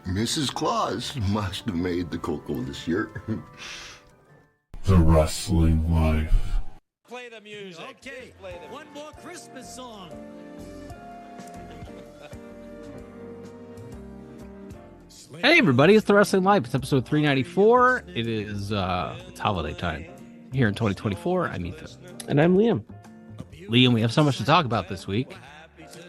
Mrs. Claus must have made the cocoa this year. The Wrestling Life. Play the music. Okay, one more Christmas song. Hey everybody, it's The Wrestling Life. It's episode 394. It is it's holiday time here in 2024. I'm Ethan. And I'm Liam. Liam, we have so much to talk about this week.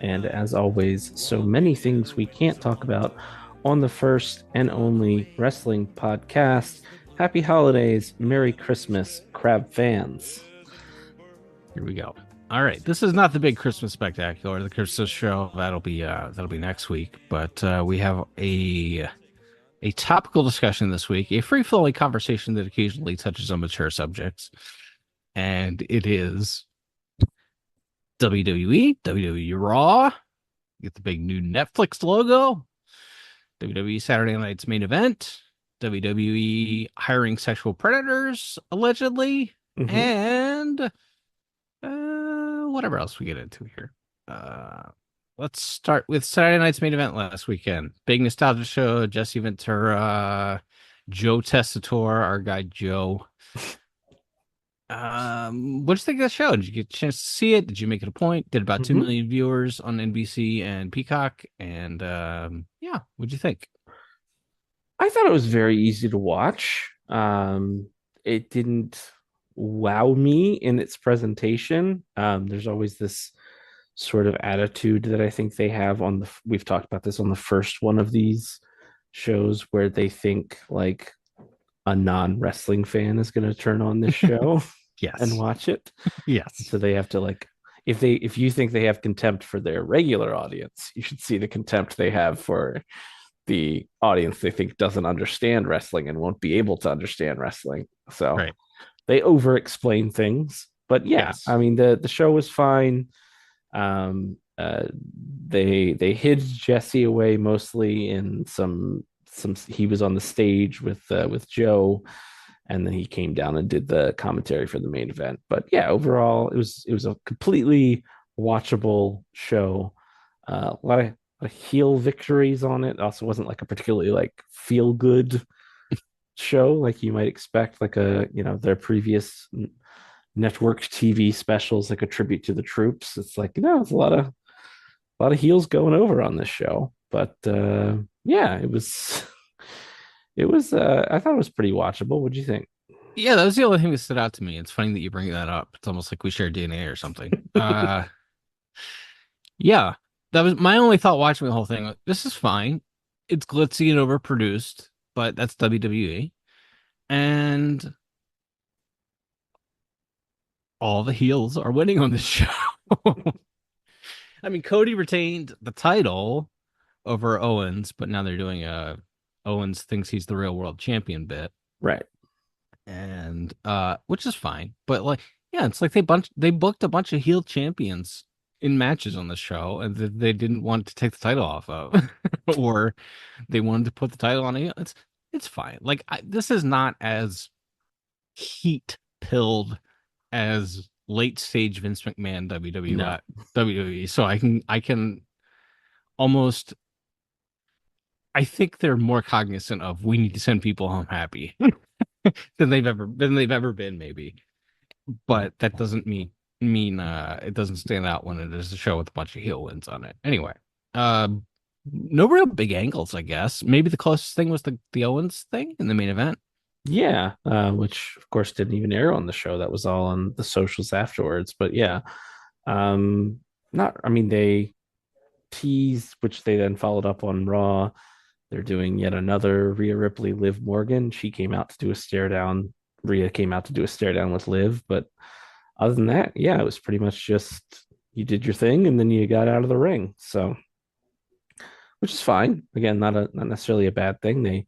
And as always, so many things we can't talk about on the first and only wrestling podcast. Happy holidays, Merry Christmas, Crab fans. Here we go. All right, this is not the big Christmas spectacular, the Christmas show. That'll be next week. But we have a topical discussion this week, a free-flowing conversation that occasionally touches on mature subjects, and it is WWE Raw. Get the big new Netflix logo. WWE Saturday Night's main event. WWE hiring sexual predators, allegedly. Mm-hmm. And whatever else we get into here. Let's start with Saturday Night's main event last weekend. Big nostalgia show. Jesse Ventura, Joe Tessitore, our guy Joe. What did you think of that show? Did you get a chance to see it? Did you make it a point? Did about 2 million viewers on NBC and Peacock. And what'd you think? I thought it was very easy to watch. It didn't wow me in its presentation. There's always this sort of attitude that I think they have we've talked about this on the first one of these shows, where they think like a non-wrestling fan is going to turn on this show. Yes. And watch it. Yes. So they have to if you think they have contempt for their regular audience, you should see the contempt they have for the audience they think doesn't understand wrestling and won't be able to understand wrestling. So right. They over-explain things. But yeah, yes. I mean the show was fine. They hid Jesse away mostly in some he was on the stage with Joe, and then he came down and did the commentary for the main event. But yeah, overall it was a completely watchable show. A lot of heel victories on it. Also wasn't like a particularly like feel good show like you might expect, like their previous network TV specials, like a tribute to the troops. It's like, it's a lot of heels going over on this show. But it was I thought it was pretty watchable. What'd you think? Yeah, that was the only thing that stood out to me. It's funny that you bring that up. It's almost like we share DNA or something. Yeah, that was my only thought watching the whole thing. This is fine. It's glitzy and overproduced, but that's WWE. And all the heels are winning on this show. I mean, Cody retained the title over Owens, but now they're doing Owens thinks he's the real world champion bit. Right. And which is fine. But it's like they booked a bunch of heel champions in matches on the show, and they didn't want to take the title off of, or they wanted to put the title on it. It's fine. Like this is not as heat pilled as late stage Vince McMahon WWE. So I can almost. I think they're more cognizant of we need to send people home happy than they've ever been, maybe. But that doesn't mean it doesn't stand out when it is a show with a bunch of heel wins on it. Anyway, no real big angles, I guess. Maybe the closest thing was the Owens thing in the main event. Yeah, which of course didn't even air on the show. That was all on the socials afterwards. But yeah, they teased, which they then followed up on Raw. They're doing yet another Rhea Ripley, Liv Morgan. She came out to do a stare down. Rhea came out to do a stare down with Liv. But other than that, yeah, it was pretty much just you did your thing and then you got out of the ring. So, which is fine. Again, not necessarily a bad thing. They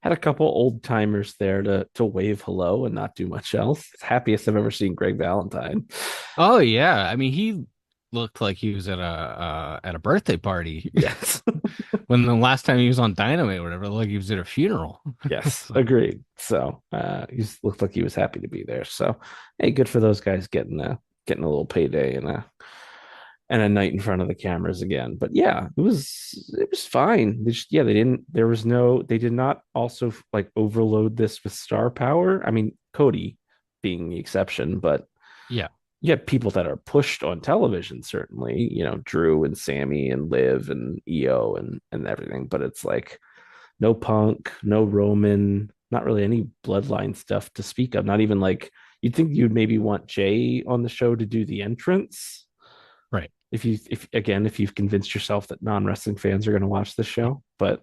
had a couple old timers there to wave hello and not do much else. It's the happiest I've ever seen Greg Valentine. Oh yeah, I mean he looked like he was at a birthday party. Yes. When the last time he was on Dynamite or whatever, like he was at a funeral. Yes, agreed. So he looked like he was happy to be there. So hey, good for those guys getting a little payday and and a night in front of the cameras again. But yeah, it was fine. They didn't. There was no. They did not also like overload this with star power. I mean, Cody being the exception, but Yeah. you have people that are pushed on television, certainly, Drew and Sammy and Liv and EO and everything. But it's like no Punk, no Roman, not really any bloodline stuff to speak of. Not even like you'd think you'd maybe want Jay on the show to do the entrance. Right. If you've convinced yourself that non-wrestling fans are going to watch the show. But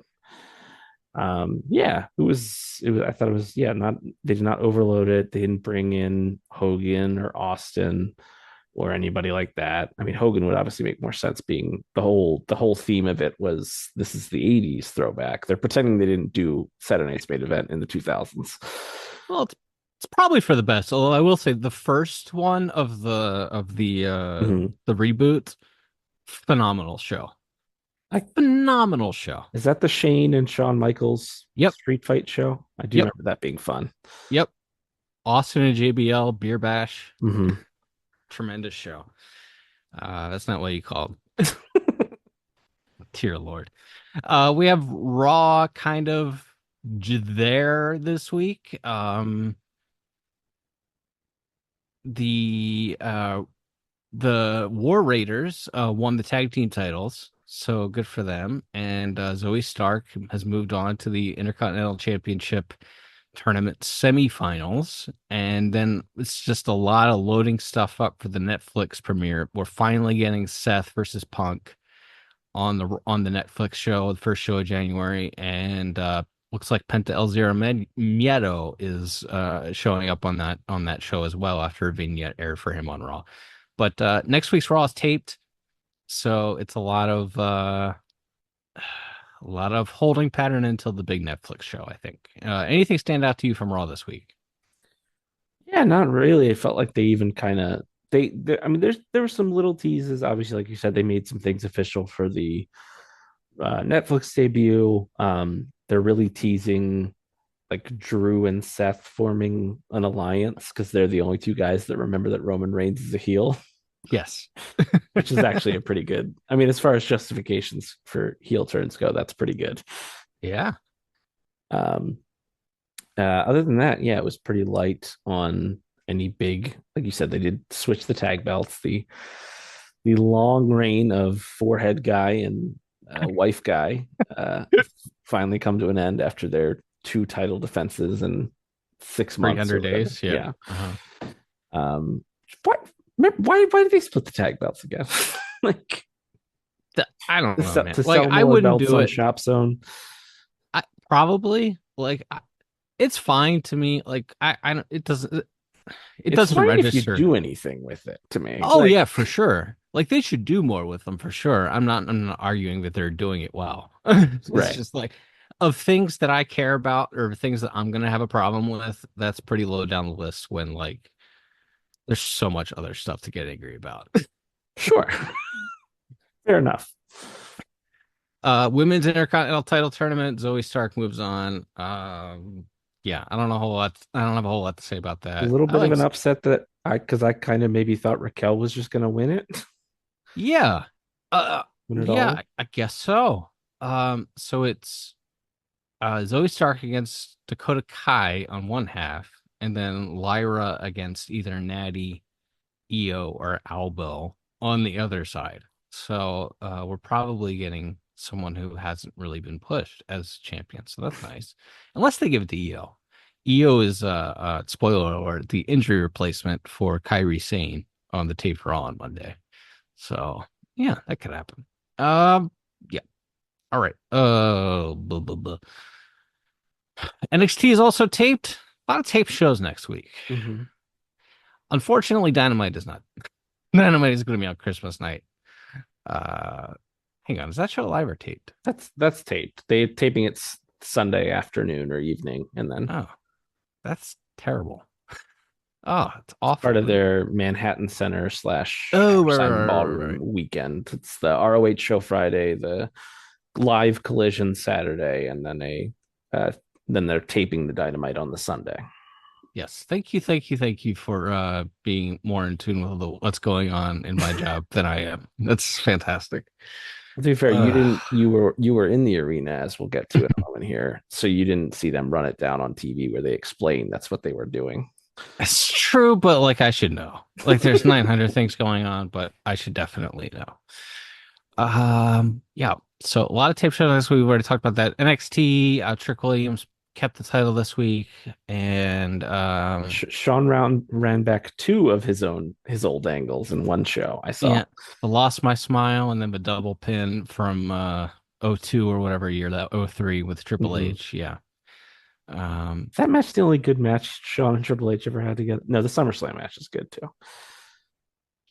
yeah, it was I thought it was, yeah, not they did not overload it. They didn't bring in Hogan or Austin or anybody like that. I mean, Hogan would obviously make more sense, being the whole theme of it was this is the 80s throwback. They're pretending they didn't do Saturday Night's Main Event in the 2000s. Well, it's probably for the best. Although I will say the first one of the the reboot, phenomenal show. Phenomenal show. Is that the Shane and Shawn Michaels Yep. street fight show? I do remember that being fun. Yep. Austin and JBL beer bash. Mm-hmm. Tremendous show. That's not what you called. Dear Lord. We have Raw kind of there this week. The War Raiders won the tag team titles, so good for them. And Zoe Stark has moved on to the Intercontinental Championship tournament semifinals, and then it's just a lot of loading stuff up for the Netflix premiere. We're finally getting Seth versus Punk on the Netflix show, the first show of January, and looks like Penta El Zero Miedo is showing up on that show as well after a vignette aired for him on Raw. But next week's Raw is taped, so it's a lot of holding pattern until the big Netflix show, I think. Anything stand out to you from Raw this week? Yeah, not really. It felt like they even kind of I mean, there were some little teases. Obviously, like you said, they made some things official for the Netflix debut. They're really teasing like Drew and Seth forming an alliance because they're the only two guys that remember that Roman Reigns is a heel. Yes. Which is actually a pretty good. I mean, as far as justifications for heel turns go, that's pretty good. Yeah. Other than that, yeah, it was pretty light on any big, like you said, they did switch the tag belts. The long reign of forehead guy and wife guy finally come to an end after their 2 title defenses in 6 months. 300 days. Yeah. Why did they split the tag belts again? Like, I don't know, man. To like, sell I more wouldn't belts do on it. Shop Zone. Probably it's fine to me. Like, it doesn't fine register. if you do anything with it to me. Oh, yeah, for sure. Like, they should do more with them for sure. I'm not arguing that they're doing it well. It's Right. just like, of things that I care about or things that I'm gonna have a problem with, that's pretty low down the list when like there's so much other stuff to get angry about. Sure. Fair enough. Women's Intercontinental title tournament, Zoe Stark moves on. Yeah, I don't have a whole lot to say about that. A little bit of an upset that because I kind of maybe thought Raquel was just going to win it. Yeah. Win it Yeah, all. I guess so. So it's Zoe Stark against Dakota Kai on one half, and then Lyra against either Natty, Io, or Albo on the other side. So we're probably getting someone who hasn't really been pushed as champion. So that's nice. Unless they give it to Io. Io is spoiler alert, the injury replacement for Kairi Sane on the tape Raw on Monday. So yeah, that could happen. Yeah. All right. Blah, blah, blah. NXT is also taped. A lot of taped shows next week. Mm-hmm. Unfortunately, Dynamite is not. Dynamite is going to be on Christmas night. Hang on, is that show live or taped? That's taped. They're taping it Sunday afternoon or evening, and then that's terrible. Oh, it's awful. Part of their Manhattan Center / right, ballroom weekend. It's the ROH show Friday, the live Collision Saturday, and then then they're taping the Dynamite on the Sunday. Yes. Thank you for being more in tune with what's going on in my job than I am. That's fantastic. To be fair, you Uh, didn't. You were in the arena, as we'll get to in a moment here, so you didn't see them run it down on TV where they explain that's what they were doing. it's true, but like I should know. Like there's 900 things going on, but I should definitely know. Yeah. So a lot of tape shows. We've already talked about that. NXT. Trick Williams kept the title this week, and Sean Round ran back two of his old angles in one show. I saw. yeah, the Lost My Smile, and then the double pin from '02 or whatever year that '03 with Triple Mhm. H. Yeah. Is that match the only good match Sean and Triple H ever had together? No, the SummerSlam match is good too.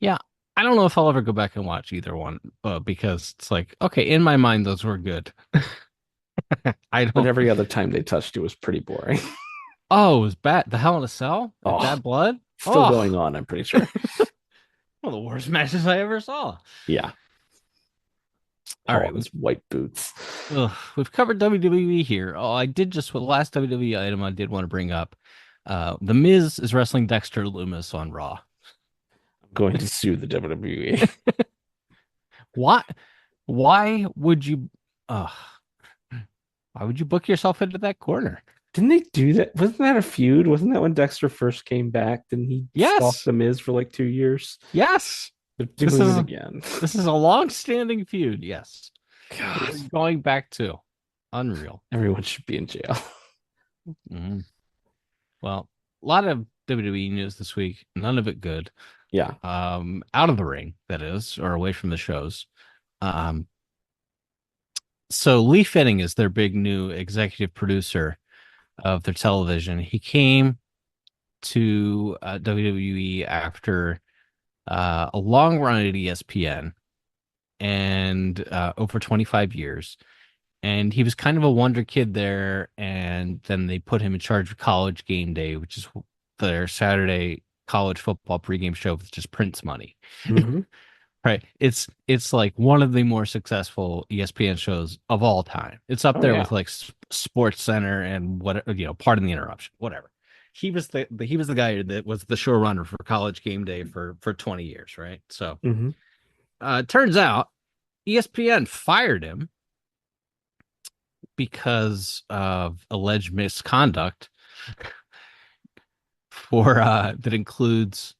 Yeah. I don't know if I'll ever go back and watch either one, because it's like, okay, in my mind, those were good. I But don't. every other time they touched it was pretty boring. Oh, it was bad. The Hell in a Cell? With Oh, Bad Blood? still Oh, going on, I'm pretty sure. one of the worst matches I ever saw. Yeah. All All right. his white boots. We've covered WWE here. Oh, I did just the last WWE item I did want to bring up. The Miz is wrestling Dexter Loomis on Raw. I'm going to sue the WWE. Why? Why would you? Uh, why would you book yourself into that corner? Didn't they do that? Wasn't that a feud? Wasn't that when Dexter first came back? Didn't he stalk Yes, the Miz for like 2 years? yes. They're This doing is it again. this is a long-standing feud. Yes, God, we're going back to unreal. everyone should be in jail. Mhm. Well, a lot of WWE news this week. None of it good. Yeah. Out of the ring, that is, or away from the shows. Um, so Lee Fitting is their big new executive producer of their television. He came to WWE after a long run at ESPN and over 25 years. And he was kind of a wonder kid there. And then they put him in charge of College Game Day, which is their Saturday college football pregame show with just Prince money. Mhm. Right. It's like one of the more successful ESPN shows of all time. It's up Oh there yeah. with like Sports Center and what, pardon the interruption, whatever. He was the guy that was the showrunner for College Game Day for 20 years, right? So Mhm. turns out ESPN fired him because of alleged misconduct for that includes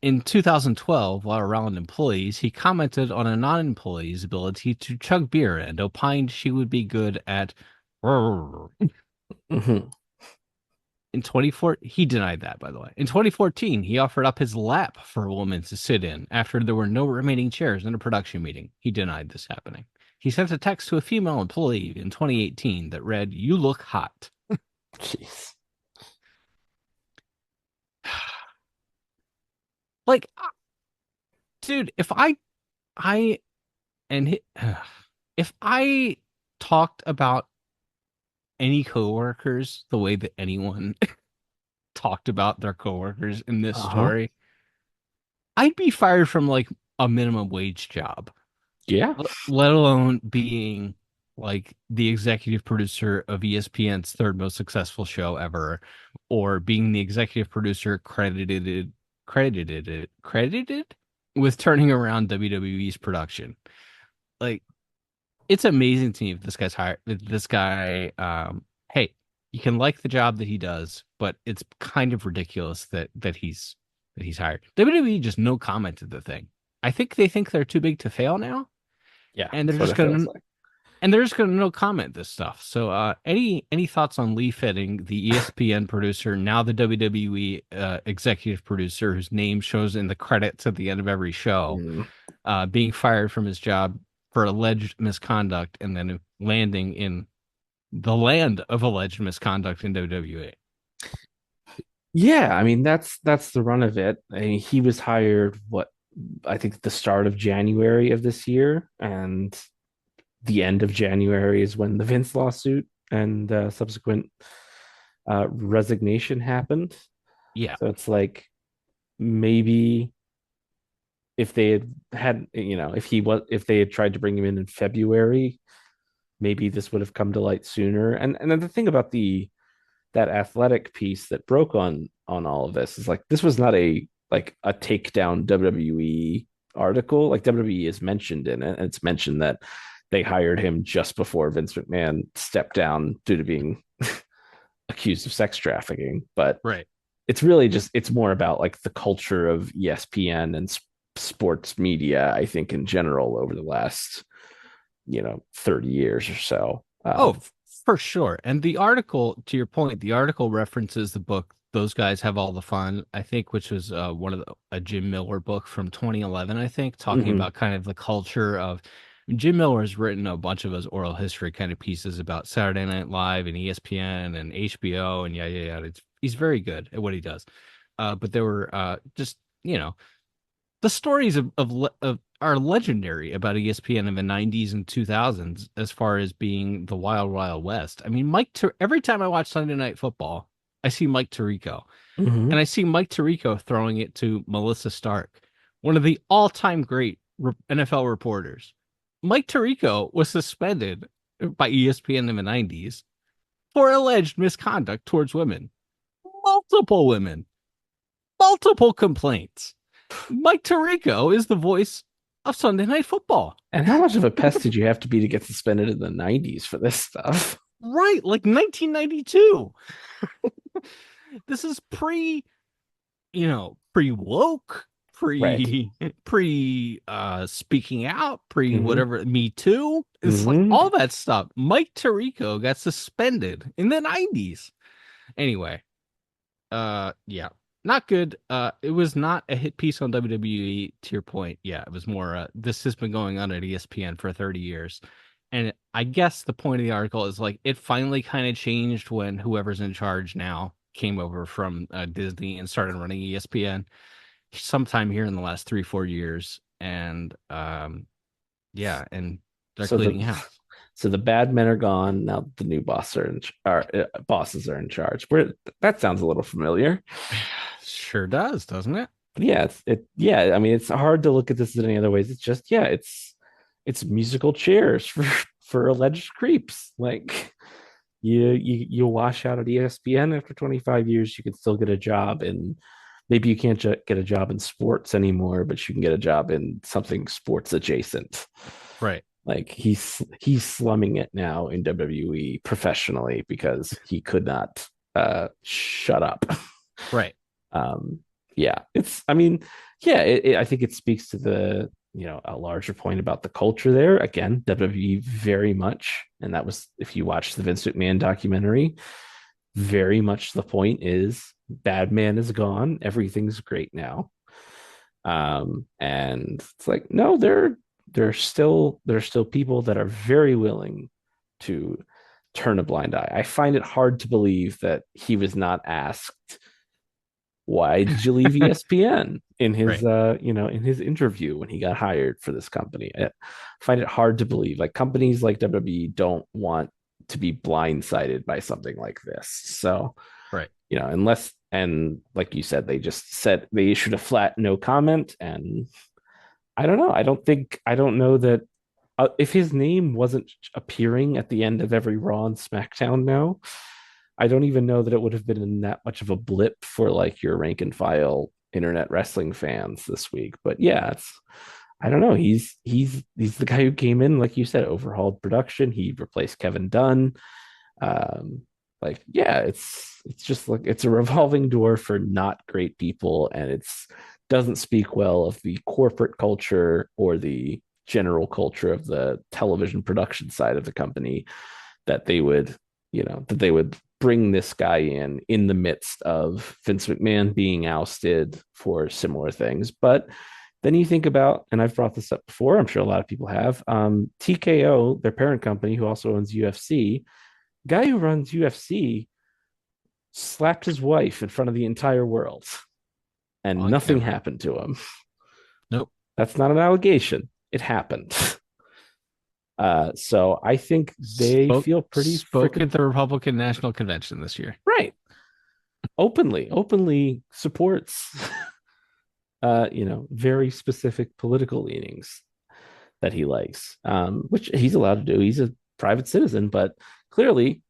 in 2012, while around employees, he commented on a non-employee's ability to chug beer and opined she would be good at. Mhm. In 2014, he denied that, by the way. In 2014, he offered up his lap for a woman to sit in after there were no remaining chairs in a production meeting. He denied this happening. He sent a text to a female employee in 2018 that read, "You look hot." Jeez. Like, dude, I, and if I talked about any coworkers the way that anyone talked about their coworkers in this Uh-huh. story, I'd be fired from like a minimum wage job, Yeah. let alone being like the executive producer of ESPN's third most successful show ever, or being the executive producer credited with turning around WWE's production. Like, it's amazing to me if this guy's hired. This guy, hey, you can like the job that he does, but it's kind of ridiculous that he's hired. WWE just no commented the thing. I think they think they're too big to fail now, Yeah. and they're That's what just it feels gonna like. no comment this stuff. So, any thoughts on Lee Fitting, the ESPN producer, now the WWE executive producer, whose name shows in the credits at the end of every show, Mm. being fired from his job for alleged misconduct, and then landing in the land of alleged misconduct in WWE? Yeah, I mean that's the run of it. I mean, he was hired what I think the start of January of this year, and the end of January is when the Vince lawsuit and subsequent resignation happened. Yeah, So it's like maybe if they had if they had tried to bring him in February, maybe this would have come to light sooner. And then the thing about the that athletic piece that broke on all of this is like this was not a takedown WWE article. Like WWE is mentioned in it, and it's mentioned that they hired him just before Vince McMahon stepped down due to being accused of sex trafficking. But Right. it's really just it's more about like the culture of ESPN and sports media, I think, in general over the last 30 years or so. For sure. And the article, to your point, the article references the book Those Guys Have All the Fun, I think, which was one of a Jim Miller book from 2011, I think, talking about kind of the culture of Jim Miller has written a bunch of his oral history kind of pieces about Saturday Night Live and ESPN and HBO and yeah. He's very good at what he does. But there were just, the stories of are legendary about ESPN in the 90s and 2000s as far as being the wild, wild west. I mean, every time I watch Sunday Night Football, I see Mike Tirico. And I see Mike Tirico throwing it to Melissa Stark, one of the all-time great NFL reporters. Mike Tirico was suspended by ESPN in the 90s for alleged misconduct towards women. Multiple women. Multiple complaints. Mike Tirico is the voice of Sunday Night Football. And how much of a pest did you have to be to get suspended in the 90s for this stuff? Right, like 1992. This is pre woke, pre speaking out, pre whatever, Me Too. It's like all that stuff. Mike Tirico got suspended in the 90s. Anyway, yeah. Not good. It was not a hit piece on WWE, to your point. Yeah, it was more, this has been going on at ESPN for 30 years. And I guess the point of the article is like, it finally kind of changed when whoever's in charge now came over from Disney and started running ESPN sometime here in the last 3-4 years. And yeah, and they're cleaning house. So the bad men are gone. Now the new bosses are in charge. That sounds a little familiar. Sure does, doesn't it? But yeah. I mean, it's hard to look at this in any other ways. It's just it's musical chairs for alleged creeps. Like you wash out at ESPN after 25 years, you can still get a job in. Maybe you can't get a job in sports anymore, but you can get a job in something sports adjacent. Right. Like he's slumming it now in WWE professionally because he could not shut up. Right. Yeah, I think it speaks to the, a larger point about the culture there. Again, WWE very much, and that was, if you watch the Vince McMahon documentary, very much the point is bad man is gone. Everything's great now. And it's like, no, there's still people that are very willing to turn a blind eye. I find it hard to believe that he was not asked, why did you leave ESPN in his right. In his interview when he got hired for this company. I find it hard to believe, like, companies like WWE don't want to be blindsided by something like this. So right, unless, and like you said, they just said they issued a flat no comment. And I don't know. I don't know that if his name wasn't appearing at the end of every Raw and SmackDown now, I don't even know that it would have been in that much of a blip for like your rank and file internet wrestling fans this week. But yeah, I don't know. He's the guy who came in, like you said, overhauled production. He replaced Kevin Dunn. It's just like it's a revolving door for not great people, and it's doesn't speak well of the corporate culture or the general culture of the television production side of the company that they would bring this guy in the midst of Vince McMahon being ousted for similar things. But then you think about, and I've brought this up before, I'm sure a lot of people have, TKO, their parent company, who also owns UFC, guy who runs UFC slapped his wife in front of the entire world, and nothing happened to him. Nope. That's not an allegation. It happened. So I think they feel pretty spoke at the Republican National Convention this year. Right. Openly supports very specific political leanings that he likes, which he's allowed to do. He's a private citizen, but clearly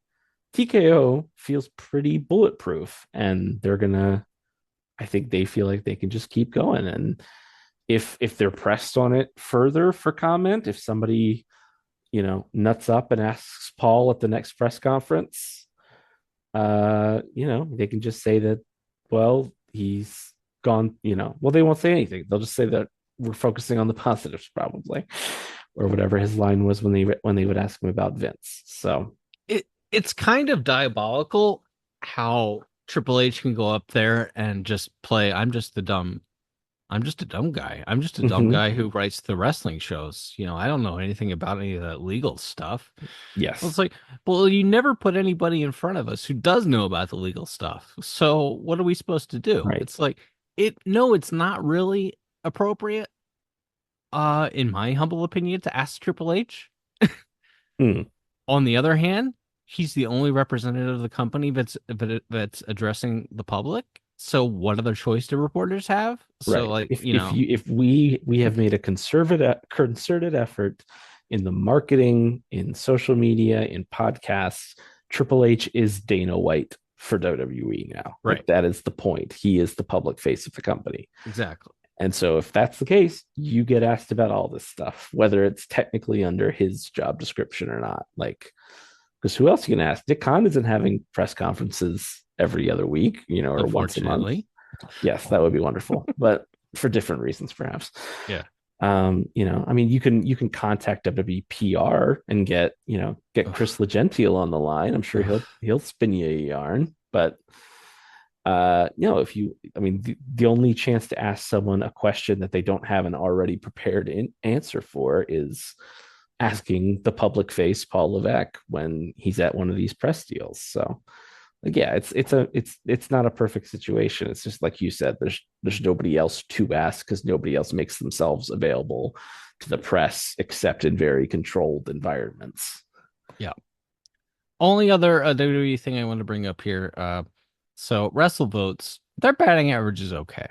TKO feels pretty bulletproof, and I think they feel like they can just keep going. And if they're pressed on it further for comment, if somebody, nuts up and asks Paul at the next press conference, they can just say that, well, he's gone, well, they won't say anything. They'll just say that we're focusing on the positives, probably, or whatever his line was when they would ask him about Vince. So it's kind of diabolical how Triple H can go up there and just play, I'm just a dumb guy. I'm just a dumb mhm. guy who writes the wrestling shows. I don't know anything about any of that legal stuff. Well, Yes, it's like, well, you never put anybody in front of us who does know about the legal stuff. So what are we supposed to do? right. It's like no, it's not really appropriate, in my humble opinion, to ask Triple H. Mm, On the other hand, he's the only representative of the company that's addressing the public. So what other choice do reporters have? So right. like, If we have made a concerted effort in the marketing, in social media, in podcasts, Triple H is Dana White for WWE now. right. Like, that is the point. He is the public face of the company. Exactly. And so if that's the case, you get asked about all this stuff, whether it's technically under his job description or not. Like, because who else you can ask? Dick Khan isn't having press conferences every other week, or once a month. Unfortunately. Yes, that would be wonderful, but for different reasons, perhaps. Yeah. I mean, you can contact WWE PR and get Chris Legentiel on the line. I'm sure he'll spin you a yarn, but if the only chance to ask someone a question that they don't have an already prepared answer for is asking the public face Paul Levesque when he's at one of these press deals. So, like, yeah, it's not a perfect situation. It's just like you said, there's nobody else to ask because nobody else makes themselves available to the press except in very controlled environments. Yeah. Only other WWE thing I want to bring up here. So WrestleVotes, their batting average is okay.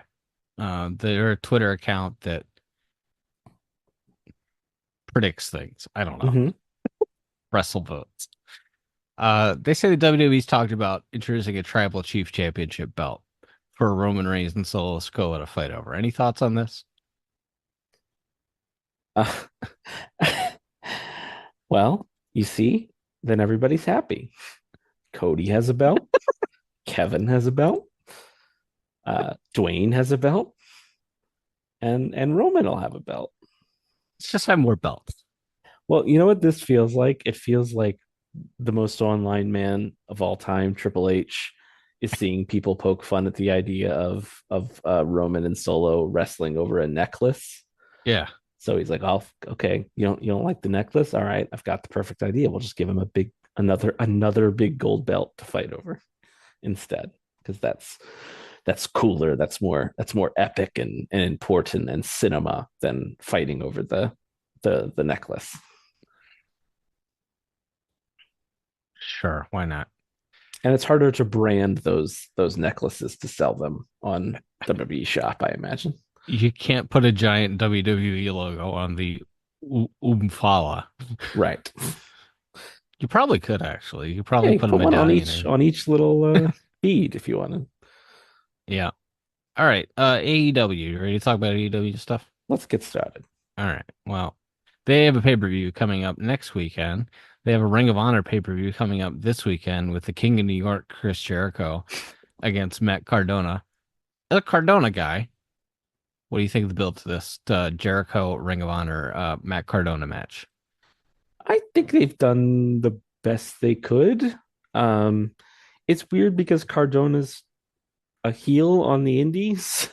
Their Twitter account that predicts things. I don't know. Mm-hmm. WrestleVotes. They say the WWE's talked about introducing a tribal chief championship belt for Roman Reigns and Solo Sikoa to fight over. Any thoughts on this? Uh, well, you see, then everybody's happy. Cody has a belt. Kevin has a belt. Dwayne has a belt. And Roman will have a belt. Let's just have more belts. Well, you know what this feels like? It feels like the most online man of all time, Triple H, is seeing people poke fun at the idea of Roman and Solo wrestling over a necklace. Yeah. So he's like, "Oh, okay, you don't like the necklace? All right, I've got the perfect idea. We'll just give him another big gold belt to fight over instead, because that's cooler. That's more epic and important and cinema than fighting over the necklace." Sure, why not? And it's harder to brand those necklaces to sell them on WWE Shop, I imagine. You can't put a giant WWE logo on the Umfala. Right. You probably could actually. You Yeah, probably you put a put one on medallion each little feed if you want to. Yeah. All right. AEW. You ready to talk about AEW stuff? Let's get started. All right. Well, they have a pay-per-view coming up next weekend. They have a Ring of Honor pay-per-view coming up this weekend with the King of New York, Chris Jericho, against Matt Cardona. A Cardona guy. What do you think of the build to this Jericho Ring of Honor Matt Cardona match? I think they've done the best they could. Um, it's weird because Cardona's a heel on the indies.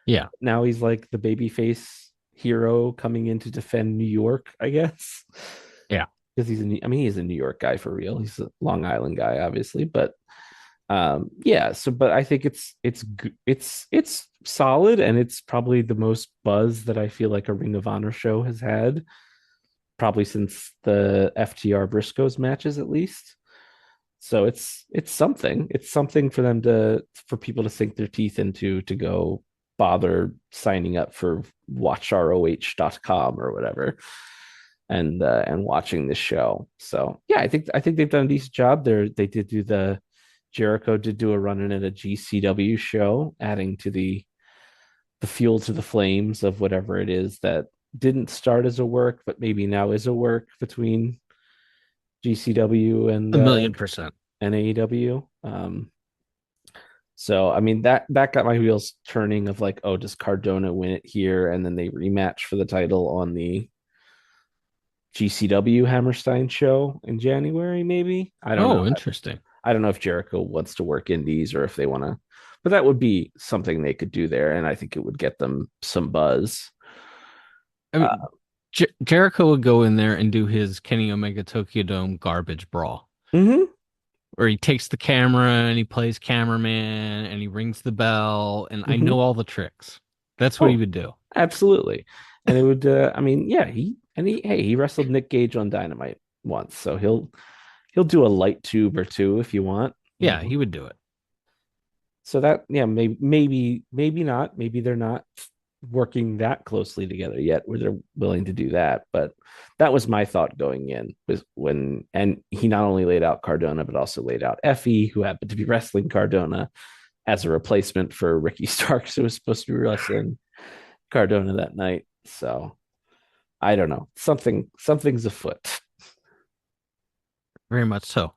Yeah. Now he's like the babyface hero coming in to defend New York, I guess. Yeah. Because he's a New York guy for real. He's a Long Island guy, obviously, but yeah. So, but I think it's solid, and it's probably the most buzz that I feel like a Ring of Honor show has had, probably since the FTR Briscoes matches, at least. So it's something. It's something for for people to sink their teeth into, to go bother signing up for watchroh.com or whatever. and watching this show. So yeah, I think they've done a decent job. They did do the Jericho did do a run in at a GCW show, adding to the fuel to the flames of whatever it is that didn't start as a work, but maybe now is a work between GCW and 1,000,000%. and AEW. So I mean that got my wheels turning of like, oh, does Cardona win it here, and then they rematch for the title on the GCW Hammerstein show in January? Maybe, I don't know. Interesting. I don't know if Jericho wants to work indies or if they want to, but that would be something they could do there, and I think it would get them some buzz. I mean, Jericho would go in there and do his Kenny Omega Tokyo Dome garbage brawl, where he takes the camera and he plays cameraman and he rings the bell, and I know all the tricks. That's what he would do. Absolutely, and it would. I mean, yeah, he wrestled Nick Gage on Dynamite once, so he'll do a light tube or two if you want. Yeah, he would do it. So that, yeah, maybe not. Maybe they're not working that closely together yet where they're willing to do that. But that was my thought going in, was and he not only laid out Cardona, but also laid out Effie, who happened to be wrestling Cardona as a replacement for Ricky Starks, who was supposed to be wrestling Cardona that night. So I don't know. Something's afoot. Very much so.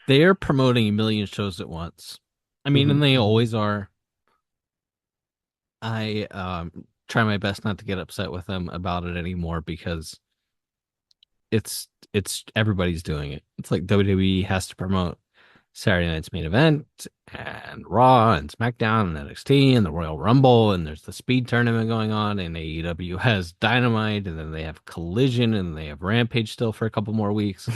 They are promoting a million shows at once. I mean, and they always are. I try my best not to get upset with them about it anymore, because it's everybody's doing it. It's like WWE has to promote Saturday night's main event and Raw and SmackDown and NXT and the Royal Rumble, and there's the Speed Tournament going on, and AEW has Dynamite, and then they have Collision, and they have Rampage still for a couple more weeks.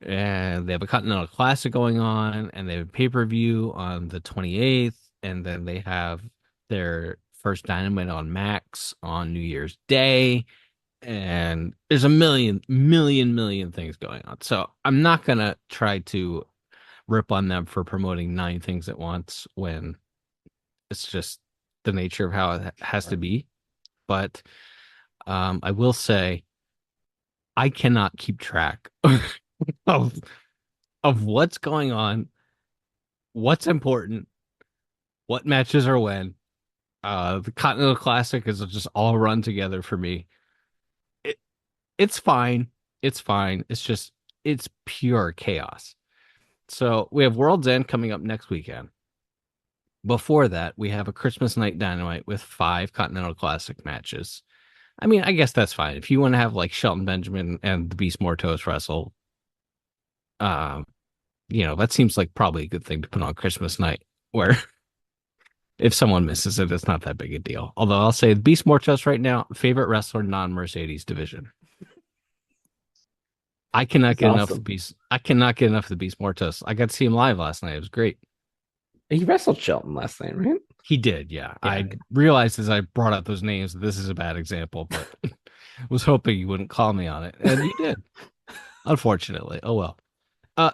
And they have a Continental Classic going on, and they have a pay-per-view on the 28th, and then they have their first Dynamite on Max on New Year's Day, and there's a million things going on. So I'm not gonna try to rip on them for promoting 9 things at once when it's just the nature of how it has to be. But I will say I cannot keep track of what's going on, what's important, what matches are when. The Continental Classic is just all run together for me. It's fine. It's fine. It's pure chaos. So we have World's End coming up next weekend. Before that, we have a Christmas night Dynamite with 5 Continental Classic matches. I mean, I guess that's fine. If you want to have like Shelton Benjamin and the Beast Mortos wrestle, that seems like probably a good thing to put on Christmas night, where if someone misses it, it's not that big a deal. Although I'll say the Beast Mortos right now, favorite wrestler, non-Mercedes division. I cannot get enough of the Beast. I cannot get enough of the Beast Mortos. I got to see him live last night. It was great. He wrestled Shelton last night, right? He did, yeah. I realized as I brought out those names that this is a bad example, but was hoping you wouldn't call me on it, and you did. Unfortunately. Oh well.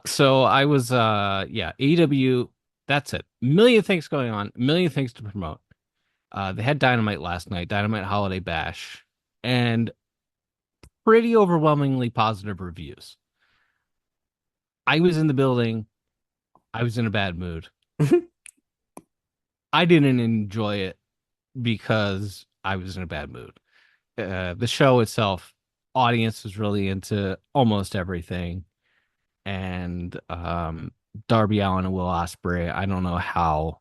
So I was AEW, that's it. A million things going on, a million things to promote. They had Dynamite last night, Dynamite Holiday Bash, and pretty overwhelmingly positive reviews. I was in the building. I was in a bad mood. I didn't enjoy it because I was in a bad mood. The show itself, audience was really into almost everything. And Darby Allin and Will Ospreay, I don't know how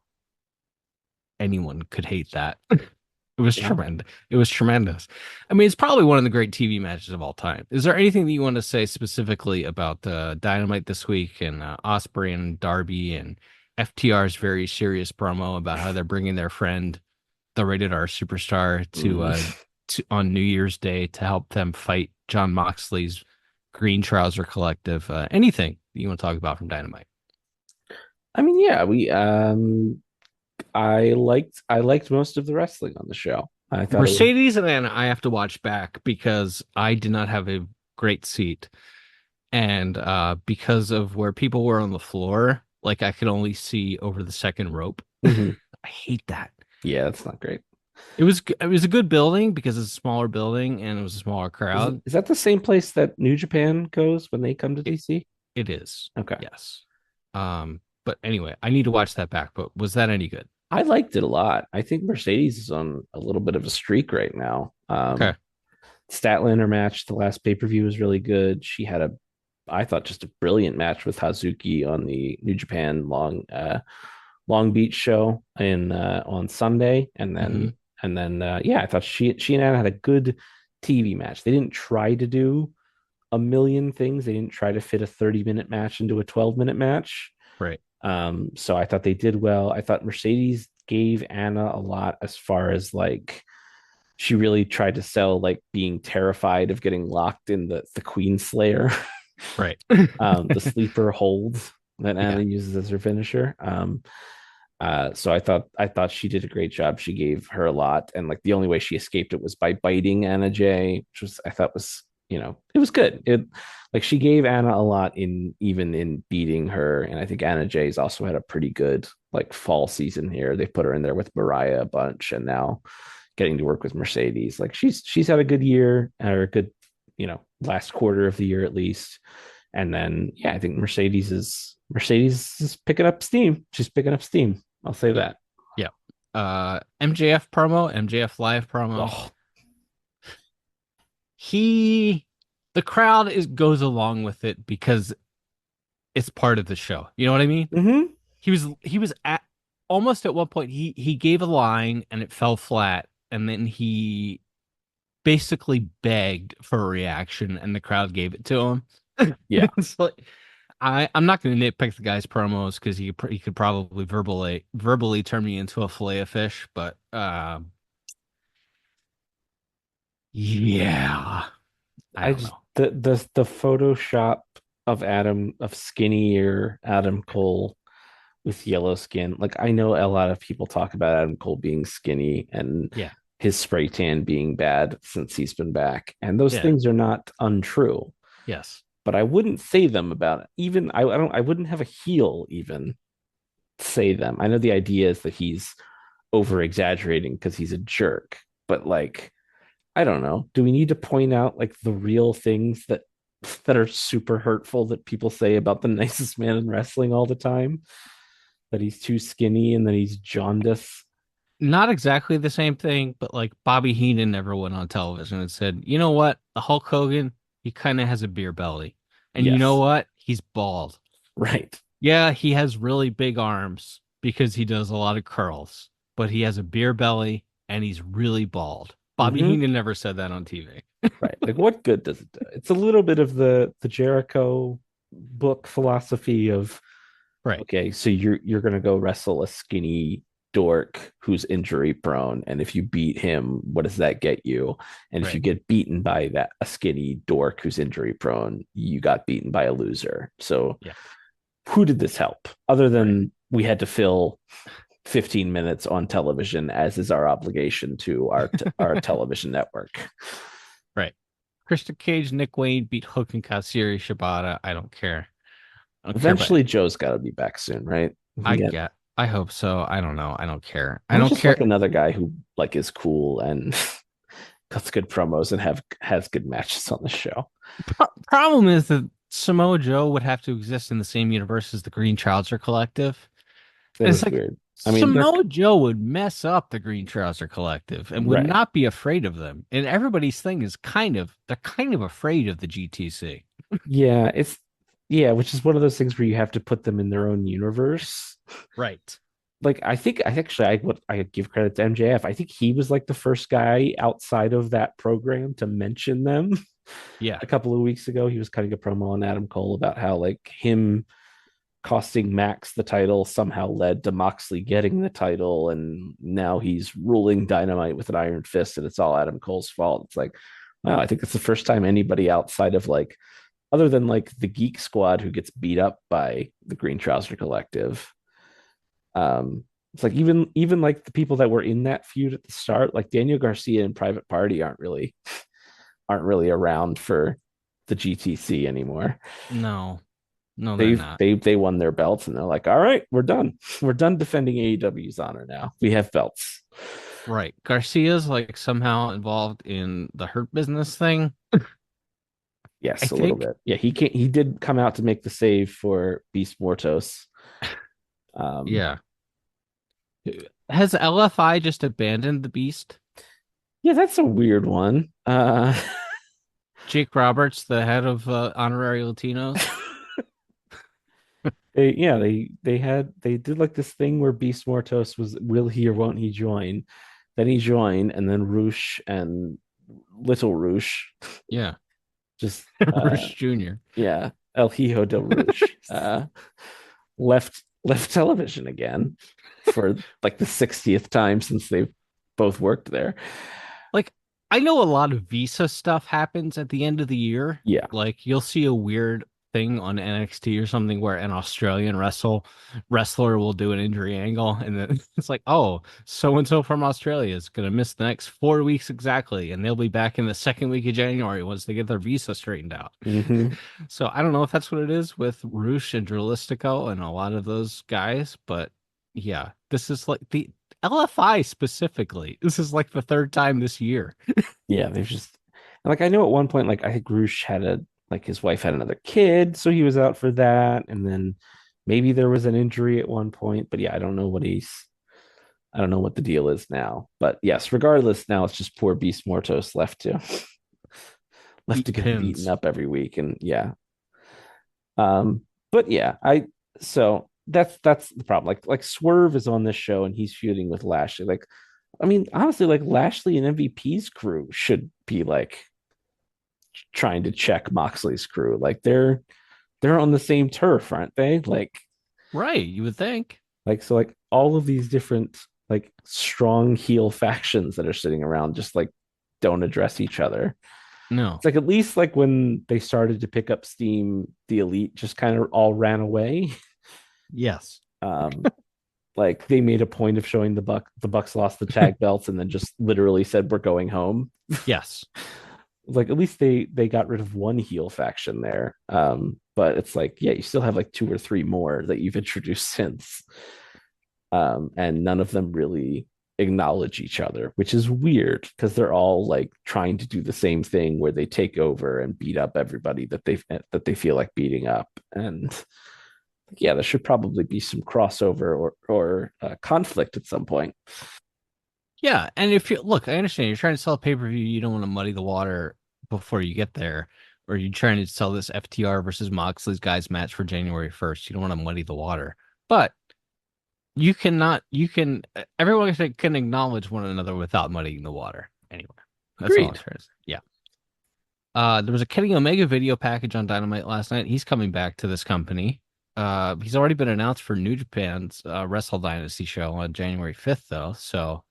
anyone could hate that. It was tremendous. It was tremendous. I mean, it's probably one of the great TV matches of all time. Is there anything that you want to say specifically about Dynamite this week, and Ospreay and Darby, and FTR's very serious promo about how they're bringing their friend, the Rated R Superstar, to on New Year's Day to help them fight John Moxley's Green Trouser Collective? Anything that you want to talk about from Dynamite? I mean, yeah, I liked most of the wrestling on the show. I thought Mercedes and then I have to watch back because I did not have a great seat, and because of where people were on the floor, like I could only see over the second rope. I hate that. Yeah, that's not great. It was a good building because it's a smaller building and it was a smaller crowd. Is that the same place that New Japan goes when they come to It, DC? it is. Okay. Yes. But anyway, I need to watch that back. But was that any good? I liked it a lot. I think Mercedes is on a little bit of a streak right now. Okay. Statlander match, the last pay-per-view was really good. She had I thought, just a brilliant match with Hazuki on the New Japan Long Beach show in on Sunday, and then Mm-hmm. yeah, I thought she and Anna had a good TV match. They didn't try to do a million things. They didn't try to fit a 30-minute match into a 12-minute match. Right. So I thought they did well. I thought Mercedes gave Anna a lot as far as like she really tried to sell like being terrified of getting locked in the Queen Slayer, Right. the sleeper hold that Anna uses as her finisher. So I thought she did a great job. She gave her a lot, and like the only way she escaped it was by biting Anna Jay, which was I thought was it was good. It like she gave Anna a lot in even in beating her, and I think Anna Jay's also had a pretty good like fall season here. They put her in there with Mariah a bunch, and now getting to work with Mercedes. Like she's had a good year or a good last quarter of the year at least. And then yeah, I think Mercedes is picking up steam. She's picking up steam. I'll say that. Yeah. MJF promo, MJF live promo. Oh, The crowd goes along with it because it's part of the show. You know what I mean? mm-hmm. He was at almost at one point he gave a line and it fell flat, and then he basically begged for a reaction and the crowd gave it to him. Yeah. It's like, I'm not going to nitpick the guy's promos because he could probably verbally turn me into a fillet of fish, but yeah, I don't just know. the Photoshop of skinnier Adam Cole with yellow skin. Like I know a lot of people talk about Adam Cole being skinny and Yeah, his spray tan being bad since he's been back, and those yeah, things are not untrue. yes, But I wouldn't say them about it. Even I wouldn't have a heel even say them. I know the idea is that he's over exaggerating because he's a jerk, but like I don't know. Do we need to point out like the real things that are super hurtful that people say about the nicest man in wrestling all the time? That he's too skinny and that he's jaundice. not exactly the same thing, but like Bobby Heenan never went on television and said, you know what, the Hulk Hogan, he kind of has a beer belly, and you know Yes. what, he's bald. Right. Yeah, he has really big arms because he does a lot of curls, but he has a beer belly and he's really bald. Bobby Mm-hmm. Heenan never said that on TV. Right. Like what good does it do? It's a little bit of the Jericho book philosophy of Right, okay, so you're gonna go wrestle a skinny dork who's injury prone, and if you beat him, what does that get you? And if you right, get beaten by that a skinny dork who's injury prone, you got beaten by a loser. So yeah, who did this help other right, than we had to fill 15 minutes on television as is our obligation to our television network. right. Christian Cage, Nick Wayne beat Hook and Katsuyori Shibata. I don't care. I don't care about Eventually Joe's got to be back soon, right? I hope so. I don't know. I don't care. I Or don't just care. like another guy who like is cool and cuts good promos and has good matches on the show. Problem is that Samoa Joe would have to exist in the same universe as the Green Trouser Collective. It And it's was like weird. I mean, they're Samoa Joe would mess up the Green Trouser Collective and would right. not be afraid of them. And everybody's thing is they're kind of afraid of the GTC. Yeah, which is one of those things where you have to put them in their own universe. Right. Like I think I give credit to MJF. I think he was like the first guy outside of that program to mention them. Yeah. A couple of weeks ago, he was cutting a promo on Adam Cole about how like him costing Max the title somehow led to Moxley getting the title, and now he's ruling Dynamite with an iron fist, and it's all Adam Cole's fault. It's like, wow, I think it's the first time anybody outside of like, other than like the Geek Squad who gets beat up by the Green Trouser Collective. It's like even like the people that were in that feud at the start, like Daniel Garcia and Private Party aren't really around for the GTC anymore. No. No, they're not. They won their belts and they're like, all right, we're done. We're done defending AEW's honor now. We have belts. Right. Garcia's like somehow involved in the Hurt Business thing, I Yes, a little think. bit. Yeah, he did come out to make the save for Beast Mortos. Um, Yeah. Has LFI just abandoned the beast? yeah, that's a weird one. Jake Roberts, the head of Honorary Latinos? they did like this thing where Beast Mortos was will he or won't he join? Then he joined, and then Roosh and Little Roosh Yeah. just Roosh Jr. yeah, El Hijo del Roosh left television again for like the 60th time since they've both worked there. Like, I know a lot of Visa stuff happens at the end of the year. Yeah. Like, you'll see a weird thing on NXT or something where an Australian wrestler will do an injury angle, and then it's like, oh, so and so from Australia is gonna miss the next 4 weeks exactly, and they'll be back in the second week of January once they get their visa straightened out. Mm-hmm. So I don't know if that's what it is with Roosh and Drilistico and a lot of those guys, but yeah, this is like the LFI specifically. This is like the third time this year. Yeah, there's just like I know at one point, like I think Roosh had a like his wife had another kid, so he was out for that, and then maybe there was an injury at one point. But yeah, I don't know what the deal is now. But yes, regardless, now it's just poor Beast Mortos left Eat to get beaten pins. up every week, and yeah. But yeah, I so that's the problem. Like Swerve is on this show and he's feuding with Lashley. Like, I mean, honestly, like Lashley and MVP's crew should be like trying to check Moxley's crew. Like they're on the same turf, aren't they? Right, you would think. So like all of these different like strong heel factions that are sitting around just like don't address each other. No. It's like at least like when they started to pick up steam, the elite just kind of all ran away. Yes. Um, like they made a point of showing the Bucks lost the tag belts and then just literally said we're going home. Yes. Like at least they got rid of one heel faction there. But it's like yeah, you still have like two or three more that you've introduced since. And none of them really acknowledge each other, which is weird because they're all like trying to do the same thing where they take over and beat up everybody that they feel like beating up. And yeah, there should probably be some crossover or conflict at some point. Yeah, and if you look, I understand you're trying to sell a pay-per-view, you don't want to muddy the water before you get there, or you're trying to sell this FTR versus Moxley's guys match for January 1st. You don't want to muddy the water. But everyone can acknowledge one another without muddying the water. Anyway, that's all I'm Agreed. trying to say. Yeah. There was a Kenny Omega video package on Dynamite last night. He's coming back to this company. He's already been announced for New Japan's Wrestle Dynasty show on January 5th, though. So,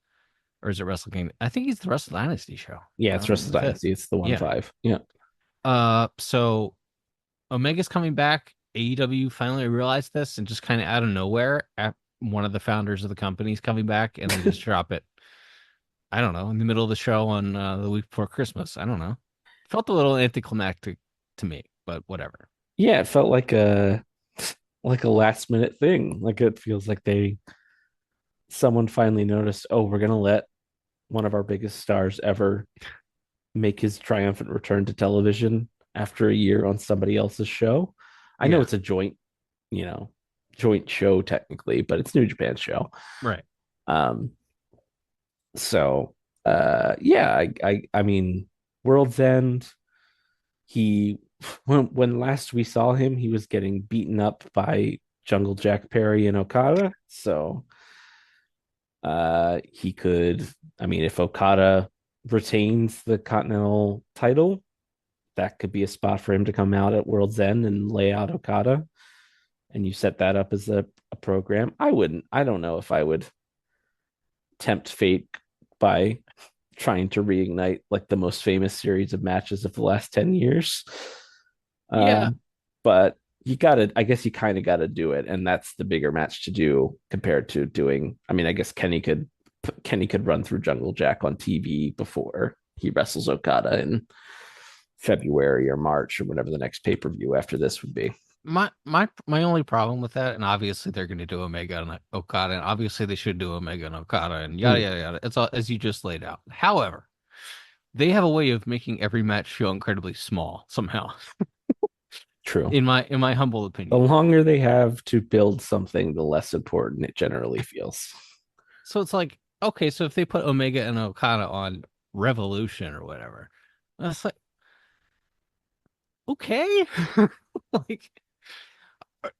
or is it Wrestle Kingdom? I think he's the Wrestle Dynasty show. Yeah, it's Wrestle The 5th. Dynasty. It's the 1-5. Yeah. So Omega's coming back. AEW finally realized this and just kind of out of nowhere, one of the founders of the company is coming back and they just drop it. I don't know, in the middle of the show on the week before Christmas. I don't know. Felt a little anticlimactic to me, but whatever. Yeah, it felt like a last minute thing. Like it feels like someone finally noticed, oh, we're gonna let one of our biggest stars ever make his triumphant return to television after a year on somebody else's show. I know Yeah. it's a joint show technically, but it's New Japan's show. Right. Um, so yeah, I mean, World's End, he when last we saw him, he was getting beaten up by Jungle Jack Perry and Okada. So he could, I mean, if Okada retains the Continental title, that could be a spot for him to come out at World's End and lay out Okada. And you set that up as a program. I don't know if I would tempt fate by trying to reignite like the most famous series of matches of the last 10 years. Yeah. But I guess you kind of gotta do it. And that's the bigger match to do compared to doing, I mean, I guess Kenny could run through Jungle Jack on TV before he wrestles Okada in February or March or whatever the next pay-per-view after this would be. my only problem with that, and obviously they're going to do Omega and Okada, and obviously they should do Omega and Okada, and yada yada yada. It's all as you just laid out. However, they have a way of making every match feel incredibly small somehow. True. In my humble The opinion. longer they have to build something, the less important it generally feels. So it's like, okay, so if they put Omega and Okada on Revolution or whatever, it's like, okay, like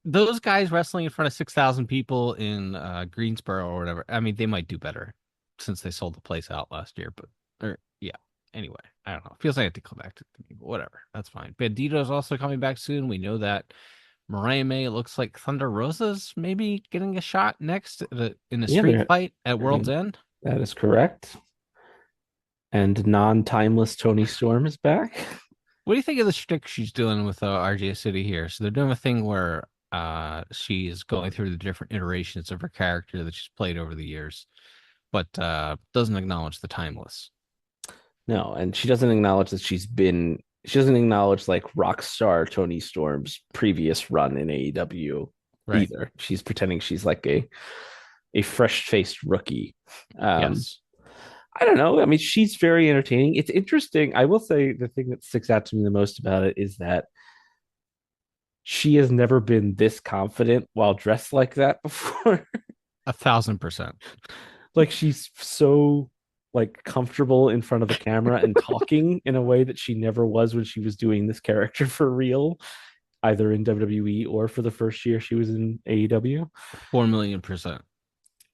those guys wrestling in front of 6,000 people in Greensboro or whatever. I mean, they might do better since they sold the place out last year, but or yeah. Anyway, I don't know. Feels like I have to come back to me, but whatever. That's fine. Bandito's also coming back soon. We know that. Mariah May, it looks like Thunder Rosa's maybe getting a shot next in a street fight at World's End. That is correct. And non-timeless Tony Storm is back. What do you think of the shtick she's doing with RJ City here? So they're doing a thing where she is going through the different iterations of her character that she's played over the years, but doesn't acknowledge the timeless. No, and she doesn't acknowledge that she doesn't acknowledge like rock star Tony Storm's previous run in AEW either. She's pretending she's like a fresh-faced rookie. Yes. I don't know. I mean, she's very entertaining. It's interesting. I will say the thing that sticks out to me the most about it is that she has never been this confident while dressed like that before. 1,000%. Like she's so like comfortable in front of the camera and talking in a way that she never was when she was doing this character for real, either in WWE or for the first year she was in AEW. 4,000,000%.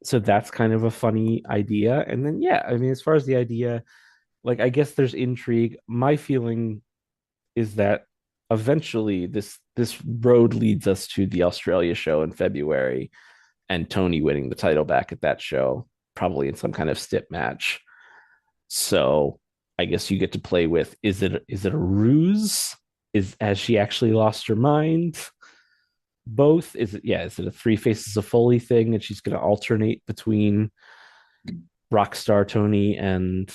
So that's kind of a funny idea. And then, yeah, I mean, as far as the idea, like, I guess there's intrigue. My feeling is that eventually this road leads us to the Australia show in February and Tony winning the title back at that show, probably in some kind of stip match. So I guess you get to play with, is it a ruse? Has she actually lost her mind? Both? Is it a Three Faces of Foley thing and she's going to alternate between Rockstar Tony and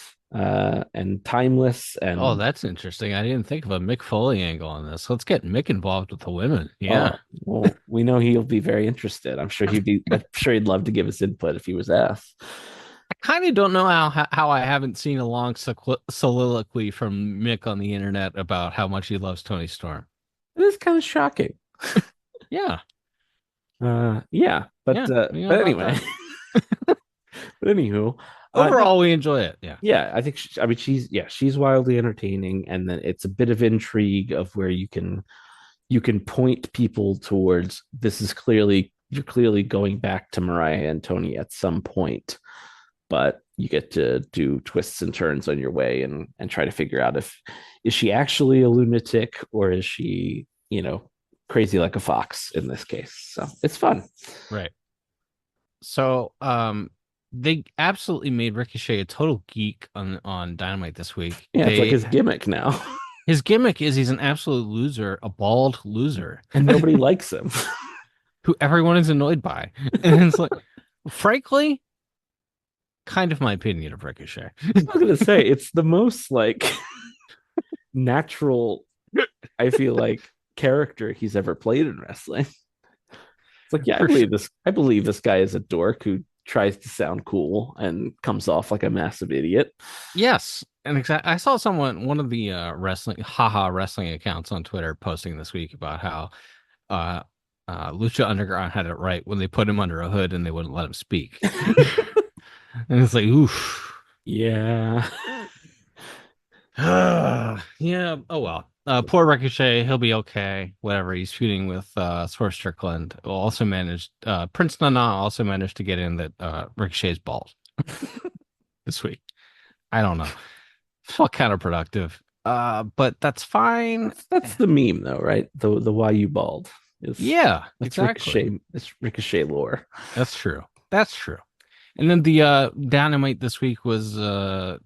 Timeless? And oh, that's interesting. I didn't think of a Mick Foley angle on this. Let's get Mick involved with the women. Yeah. Well, we know he'll be very interested. I'm sure he'd love to give us input if he was asked. I kind of don't know how I haven't seen a long soliloquy from Mick on the internet about how much he loves Tony Storm. It is kind of shocking. Yeah. Yeah. But anyway. But anywho, overall, we enjoy it. Yeah. Yeah. I think, she's wildly entertaining. And then it's a bit of intrigue of where you can point people towards you're clearly going back to Mariah and Tony at some point, but you get to do twists and turns on your way and try to figure out is she actually a lunatic or is she, crazy like a fox in this case. So it's fun. Right. So they absolutely made Ricochet a total geek on Dynamite this week. Yeah, it's like his gimmick now. His gimmick is he's an absolute loser, a bald loser. And nobody likes him. Who everyone is annoyed by. And it's like, frankly, kind of my opinion of Ricochet. I was going to say, it's the most like natural, I feel like, character he's ever played in wrestling. It's like, yeah, I believe this guy is a dork who tries to sound cool and comes off like a massive idiot. Yes. And I saw one of the wrestling accounts on Twitter posting this week about how Lucha Underground had it right when they put him under a hood and they wouldn't let him speak. And it's like, oof. Yeah. Yeah. Oh, well. Poor Ricochet. He'll be okay. Whatever. He's feuding with Swerve Strickland. Prince Nana also managed to get in that Ricochet's bald this week. I don't know. Fuck counterproductive. But that's fine. That's the meme though, right? The why you bald. Yeah, exactly. It's Ricochet lore. That's true. And then the Dynamite this week was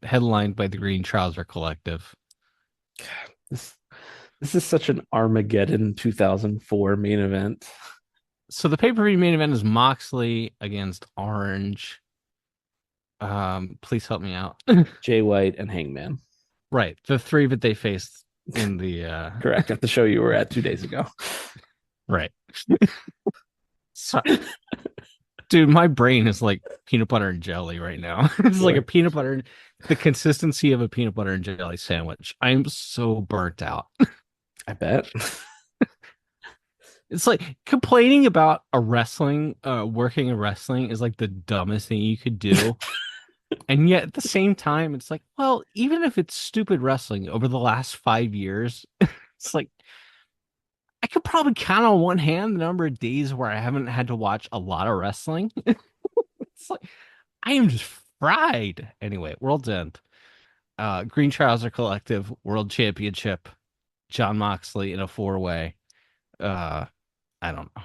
headlined by the Green Trouser Collective. This is such an Armageddon 2004 main event. So the pay-per-view main event is Moxley against Orange. Please help me out. Jay White and Hangman. Right. The three that they faced in the correct, at the show you were at 2 days ago. Right. So, dude, my brain is like peanut butter and jelly right now. It's like a the consistency of a peanut butter and jelly sandwich. I'm so burnt out. I bet. It's like complaining about working in wrestling is like the dumbest thing you could do. And yet at the same time, it's like, well, even if it's stupid wrestling over the last 5 years, it's like I could probably count on one hand the number of days where I haven't had to watch a lot of wrestling. It's like I am just fried. Anyway, World's End. Green Trouser Collective World Championship. John Moxley in a 4-way. I don't know.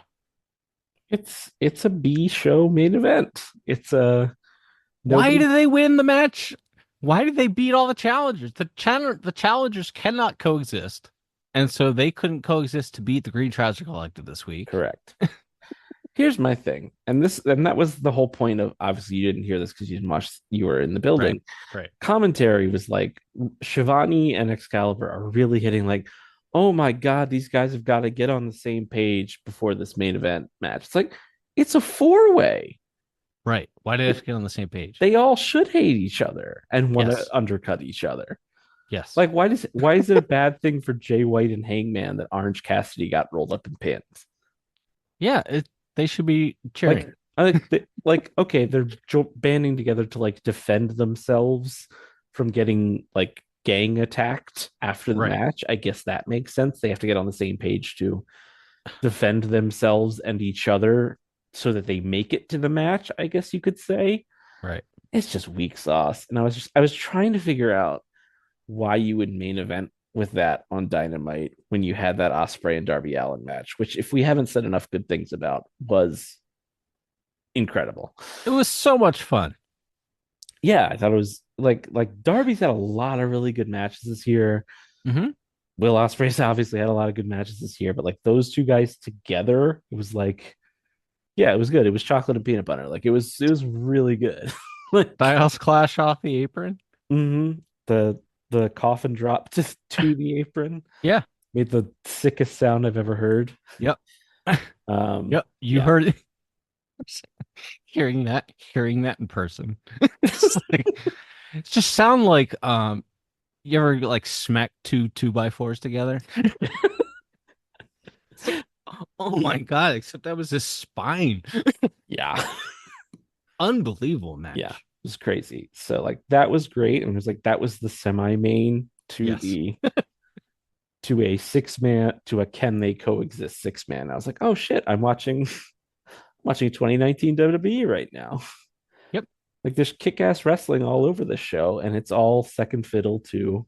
It's a B show main event. It's a Why nobody did they win the match? Why did they beat all the challengers? The challengers cannot coexist, and so they couldn't coexist to beat the Green Trouser Collective this week. correct. Here's my thing, and that was the whole point of, obviously you didn't hear this because you were in the building. Right. Commentary was like Shivani and Excalibur are really hitting like, oh my god, these guys have got to get on the same page before this main event match. It's like it's a 4-way. Right. Why did they have to get on the same page? They all should hate each other and want Yes. to undercut each other. Yes. Like, why is it a bad thing for Jay White and Hangman that Orange Cassidy got rolled up in pins? Yeah, they should be cheering. Okay, they're banding together to like defend themselves from getting like gang attacked after the match. I guess that makes sense. They have to get on the same page to defend themselves and each other so that they make it to the match, I guess you could say. Right. It's just weak sauce. And I was trying to figure out why you would main event with that on Dynamite when you had that Ospreay and Darby Allin match, which, if we haven't said enough good things about, was incredible. It was so much fun. Yeah, I thought it was like Darby's had a lot of really good matches this year. Mm-hmm. Will Ospreay's obviously had a lot of good matches this year, but like those two guys together, it was like, yeah, it was good. It was chocolate and peanut butter. Like it was really good. Dials clash off the apron. Mm-hmm. The coffin drop to the apron. Yeah, made the sickest sound I've ever heard. Yep. Yep. You heard it. Hearing that in person. It just sound like you ever like smack two 2x4s together? Oh my god, except that was his spine. Yeah. Unbelievable match. Yeah. It was crazy. So like that was great. And it was like that was the semi-main to the to a 6-man to a can they coexist 6-man. I was like, oh shit, I'm watching 2019 WWE right now. Yep. Like there's kick-ass wrestling all over this show, and it's all second fiddle to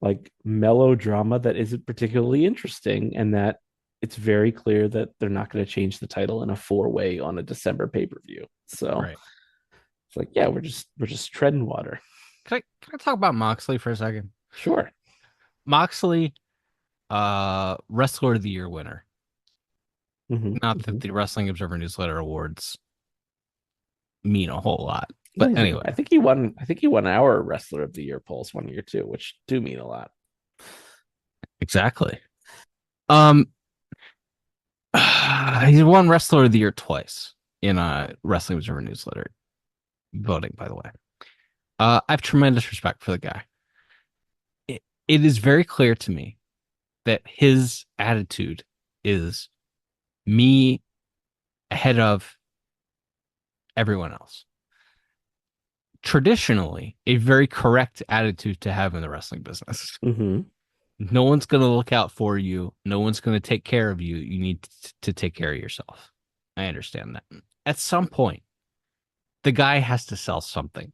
like melodrama that isn't particularly interesting, and that it's very clear that they're not going to change the title in a 4-way on a December pay-per-view. So it's like, yeah, we're just treading water. Can I talk about Moxley for a second? Sure. Moxley, Wrestler of the Year winner. Mm-hmm. Not that the Wrestling Observer Newsletter Awards mean a whole lot, but anyway, I think he won our Wrestler of the Year polls 1 year too, which do mean a lot. Exactly. He's won Wrestler of the Year twice in a Wrestling Observer Newsletter voting, by the way. I have tremendous respect for the guy. It is very clear to me that his attitude is me ahead of everyone else. Traditionally, a very correct attitude to have in the wrestling business. Mm-hmm. No one's going to look out for you. No one's going to take care of you. You need to take care of yourself. I understand that. At some point, the guy has to sell something.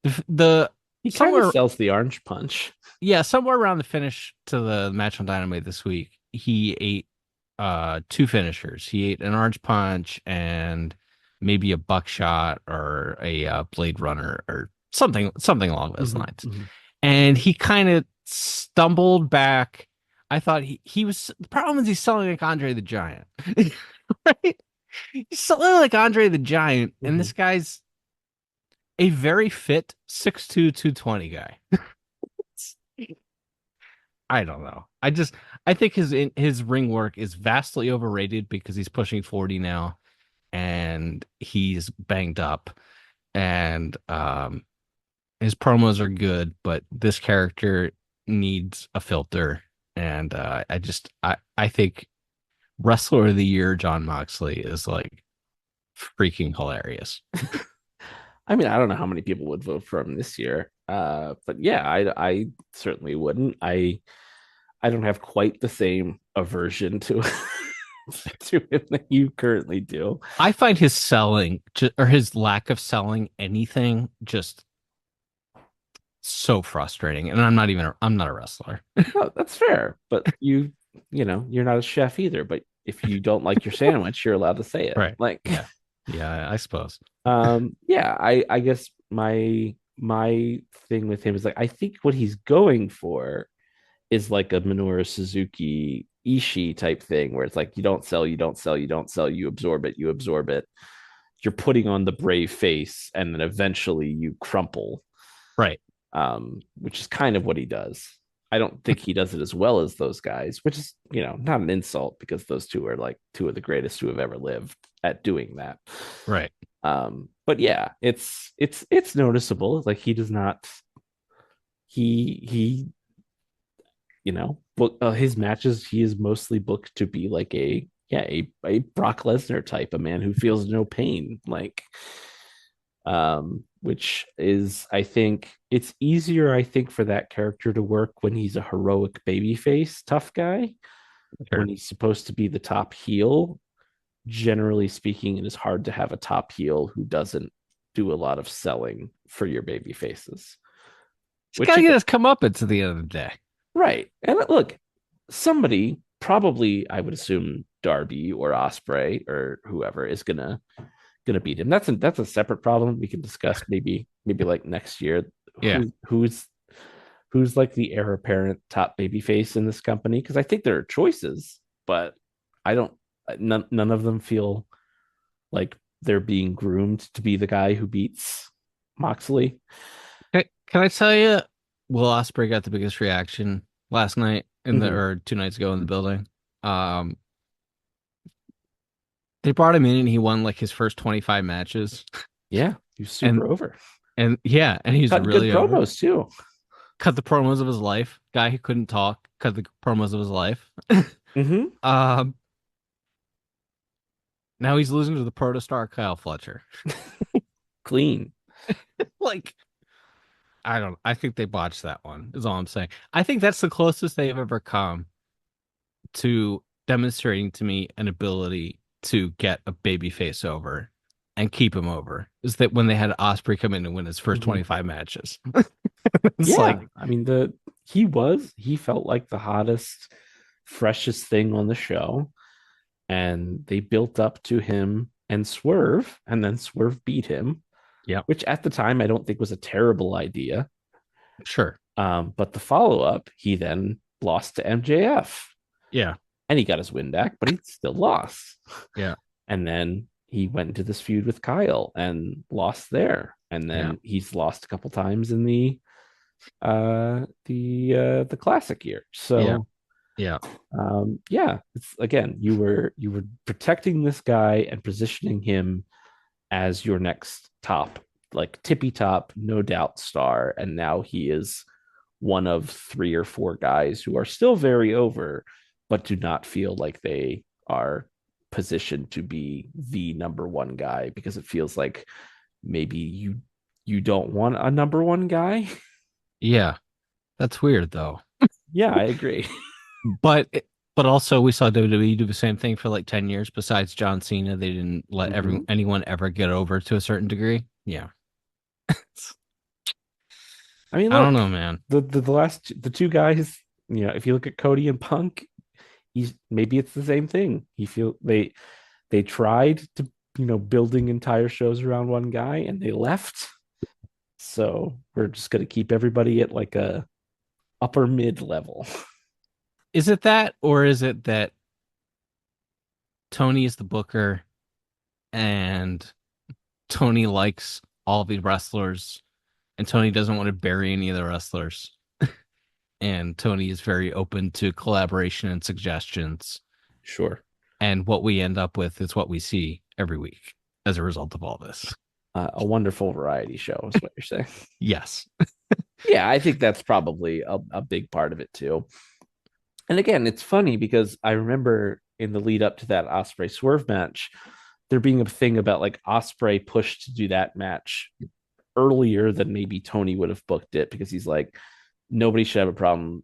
He kind of sells the orange punch. Yeah, somewhere around the finish to the match on Dynamite this week, he ate two finishers. He ate an orange punch and maybe a buckshot or a blade runner or something along those lines. Mm-hmm. And he kind of stumbled back. I thought he was, the problem is he's selling like Andre the Giant. Right? He's selling like Andre the Giant, and this guy's a very fit 6'2", 220 guy. I don't know. I think his ring work is vastly overrated because he's pushing 40 now and he's banged up and his promos are good, but this character needs a filter. And I think Wrestler of the Year John Moxley is like freaking hilarious. I mean, I don't know how many people would vote for him this year. But yeah, I certainly wouldn't. I don't have quite the same aversion to to him that you currently do. I find his selling or his lack of selling anything just so frustrating. And I'm not a wrestler. No, that's fair. But you're not a chef either. But if you don't like your sandwich, you're allowed to say it. Right. Like, Yeah, I suppose. yeah, I guess my thing with him is like I think what he's going for is like a Minoru Suzuki Ishii type thing where it's like you don't sell, you don't sell, you don't sell, you absorb it, you absorb it. You're putting on the brave face, and then eventually you crumple. Right. Which is kind of what he does. I don't think he does it as well as those guys, which is, not an insult because those two are like two of the greatest who have ever lived at doing that. Right. But yeah, it's noticeable. Like he does not, he book his matches. He is mostly booked to be like a Brock Lesnar type, a man who feels no pain, like, which is, I think it's easier, I think, for that character to work when he's a heroic babyface tough guy. Sure. When he's supposed to be the top heel, generally speaking, it is hard to have a top heel who doesn't do a lot of selling for your baby faces. He's got to get his comeuppance at the end of the day. Right. And look, somebody, probably, I would assume Darby or Ospreay or whoever, is gonna beat him. That's a separate problem we can discuss maybe like next year. Yeah. Who's like the heir apparent top babyface in this company? Because I think there are choices, but I don't. None of them feel like they're being groomed to be the guy who beats Moxley. Can I tell you, Will Ospreay got the biggest reaction last night or 2 nights ago in the building. They brought him in and he won like his first 25 matches. Yeah, he's super over. And yeah, and he's cut really good promos over. Too. Cut the promos of his life. Guy who couldn't talk, cut the promos of his life. Now he's losing to the protostar Kyle Fletcher. Clean. Like, I think they botched that one, is all I'm saying. I think that's the closest they've ever come to demonstrating to me an ability to get a baby face over and keep him over, is that when they had Ospreay come in and win his first 25 matches. Like, I mean, he felt like the hottest, freshest thing on the show, and they built up to him and Swerve, and then Swerve beat him. Yeah, which at the time I don't think was a terrible idea. Sure. But the follow-up, he then lost to MJF. Yeah. And he got his win back, but he still lost. Yeah. And then he went into this feud with Kyle and lost there. And then he's lost a couple times in the classic year. So it's, again, you were protecting this guy and positioning him as your next top, like tippy top, no doubt star. And now he is one of 3 or 4 guys who are still very over, but do not feel like they are positioned to be the number one guy, because it feels like maybe you don't want a number one guy. Yeah. That's weird though. Yeah, I agree. But also we saw WWE do the same thing for like 10 years. Besides John Cena, they didn't let anyone ever get over to a certain degree. Yeah. I mean, look, I don't know, man. The 2 guys, if you look at Cody and Punk, maybe it's the same thing. They tried to, building entire shows around one guy and they left. So we're just going to keep everybody at like a upper mid level. Is it that, or is it that Tony is the booker and Tony likes all the wrestlers and Tony doesn't want to bury any of the wrestlers? and Tony is very open to collaboration and suggestions. Sure. And what we end up with is what we see every week as a result of all this. A wonderful variety show is what you're saying. Yes. Yeah, I think that's probably a big part of it too. And again, it's funny because I remember in the lead up to that Osprey Swerve match, there being a thing about like Osprey pushed to do that match earlier than maybe Tony would have booked it, because he's like, nobody should have a problem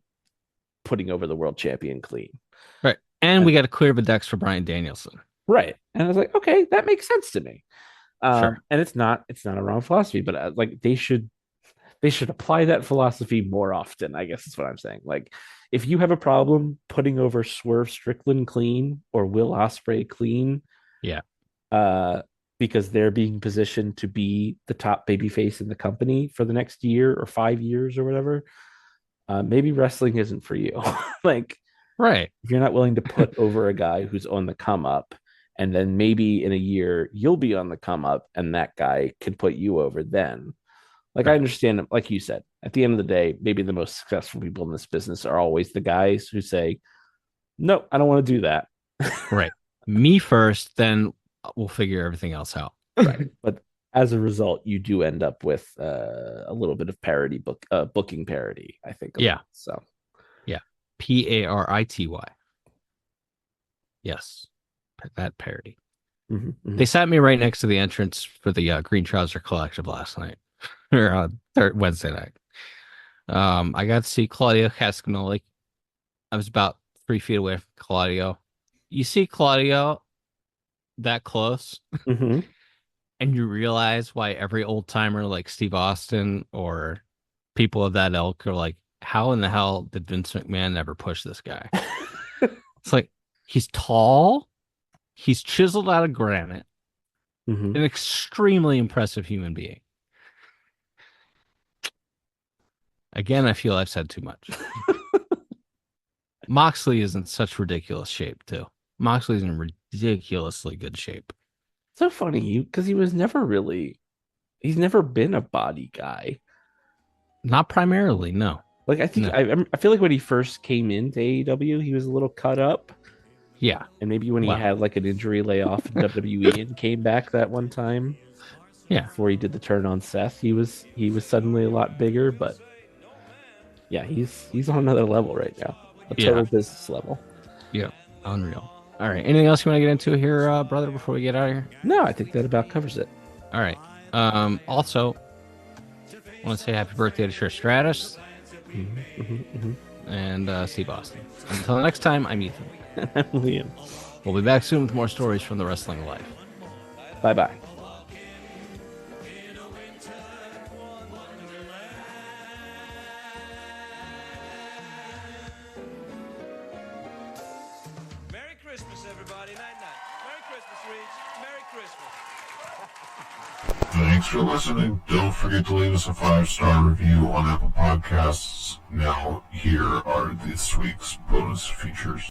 putting over the world champion clean. Right. And we got to clear the decks for Bryan Danielson. Right. And I was like, okay, that makes sense to me. Sure. And it's not a wrong philosophy, but like they should apply that philosophy more often, I guess is what I'm saying. Like, if you have a problem putting over Swerve Strickland clean or Will Ospreay clean, yeah, because they're being positioned to be the top babyface in the company for the next year or 5 years or whatever, maybe wrestling isn't for you. Like, right. If you're not willing to put over a guy who's on the come up, and then maybe in a year you'll be on the come up and that guy can put you over then. Like, right. I understand, like you said, at the end of the day, maybe the most successful people in this business are always the guys who say, no, I don't want to do that. Right. Me first, then we'll figure everything else out. Right. But as a result, you do end up with a little bit of parody booking parody, I think. Yeah. So, yeah. Parity. Yes. That parody. Mm-hmm, mm-hmm. They sat me right next to the entrance for the Green Trouser Collective last night, or Wednesday night. I got to see Claudio Castagnoli. I was about 3 feet away from Claudio. You see Claudio that close, mm-hmm. and you realize why every old timer like Steve Austin or people of that ilk are like, how in the hell did Vince McMahon never push this guy? It's like, he's tall. He's chiseled out of granite. Mm-hmm. An extremely impressive human being. Again, I feel I've said too much. Moxley is in such ridiculous shape, too. Moxley's in ridiculously good shape. So funny, because he's never been a body guy. Not primarily, no. Like, I think, no. I feel like when he first came into AEW, he was a little cut up. Yeah. And maybe when he had like an injury layoff in WWE and came back that one time. Yeah. Before he did the turn on Seth, he was suddenly a lot bigger, but yeah, he's on another level right now. A total business level. Yeah. Unreal. All right. Anything else you want to get into here, brother, before we get out of here? No, I think that about covers it. All right. Also, I want to say happy birthday to Trish Stratus. Mm-hmm, mm-hmm, mm-hmm. And Steve Austin. Until next time, I'm Ethan. I'm Liam. We'll be back soon with more stories from the wrestling life. Bye-bye. Merry Christmas, everybody. Night-night. Merry Christmas, Reach. Merry Christmas. Thanks for listening. Don't forget to leave us a 5-star review on Apple Podcasts. Now, here are this week's bonus features.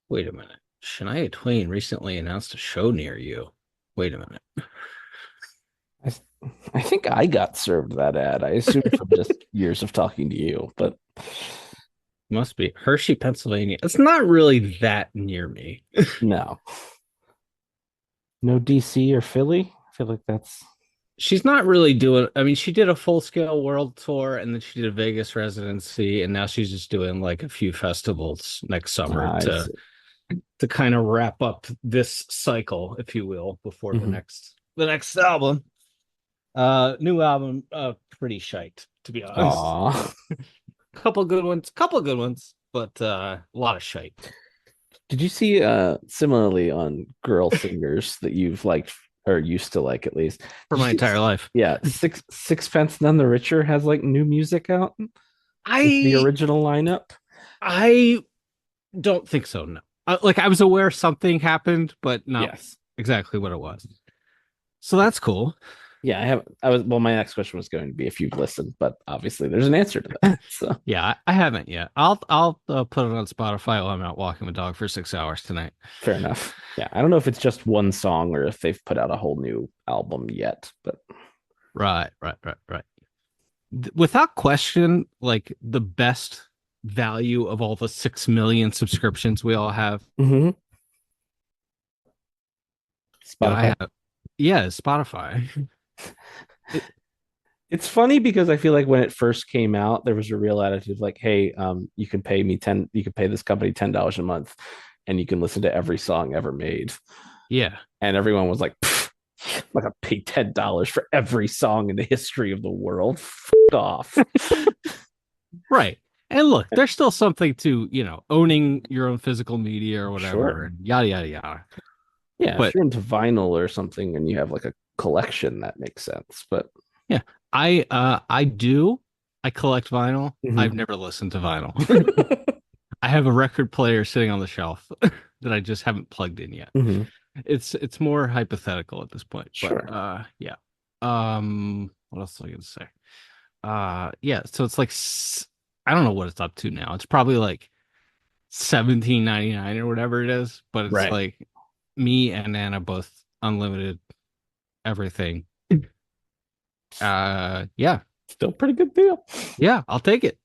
Wait a minute. Shania Twain recently announced a show near you. Wait a minute. I think I got served that ad. I assume from just years of talking to you, but must be Hershey, Pennsylvania. It's not really that near me. No DC or Philly. I feel like she's not really doing. I mean, she did a full-scale world tour, and then she did a Vegas residency, and now she's just doing like a few festivals next summer to kind of wrap up this cycle, if you will, before the next album. New album, pretty shite, to be honest. couple good ones, but a lot of shite. Did you see similarly on girl singers that you've liked or used to like, at least for my entire life? Yeah, Sixpence None the Richer has like new music out. The original lineup. I don't think so. No, I was aware something happened, but not exactly what it was. So that's cool. Yeah, I have. Well, my next question was going to be if you've listened, but obviously there's an answer to that. So Yeah, I haven't yet. I'll put it on Spotify while I'm out walking my dog for 6 hours tonight. fair enough. Yeah, I don't know if it's just one song or if they've put out a whole new album yet, but Right. Without question, like the best value of all the 6 million subscriptions we all have. mm-hmm. I Spotify. have, yeah, Spotify. It's funny because I feel like when it first came out, there was a real attitude like, "Hey, you can pay me you can pay this company $10 a month, and you can listen to every song ever made." Yeah, And everyone was like, "I'm not gonna pay $10 for every song in the history of the world. F off." right. And look, there's still something to, owning your own physical media or whatever, Sure. and yada yada yada. Yeah, if But you're into vinyl or something and you have like a collection, that makes sense. But yeah, I collect vinyl. I've Mhm. never listened to vinyl. I have a record player sitting on the shelf that I just haven't plugged in yet. Mhm. It's more hypothetical at this point, but Sure. yeah. What else was I gonna say? Yeah, so it's like I don't know what it's up to now. It's probably like 17.99 or whatever it is, but it's Right. like me and Nana both unlimited everything. Yeah. Still pretty good deal. Yeah, I'll take it.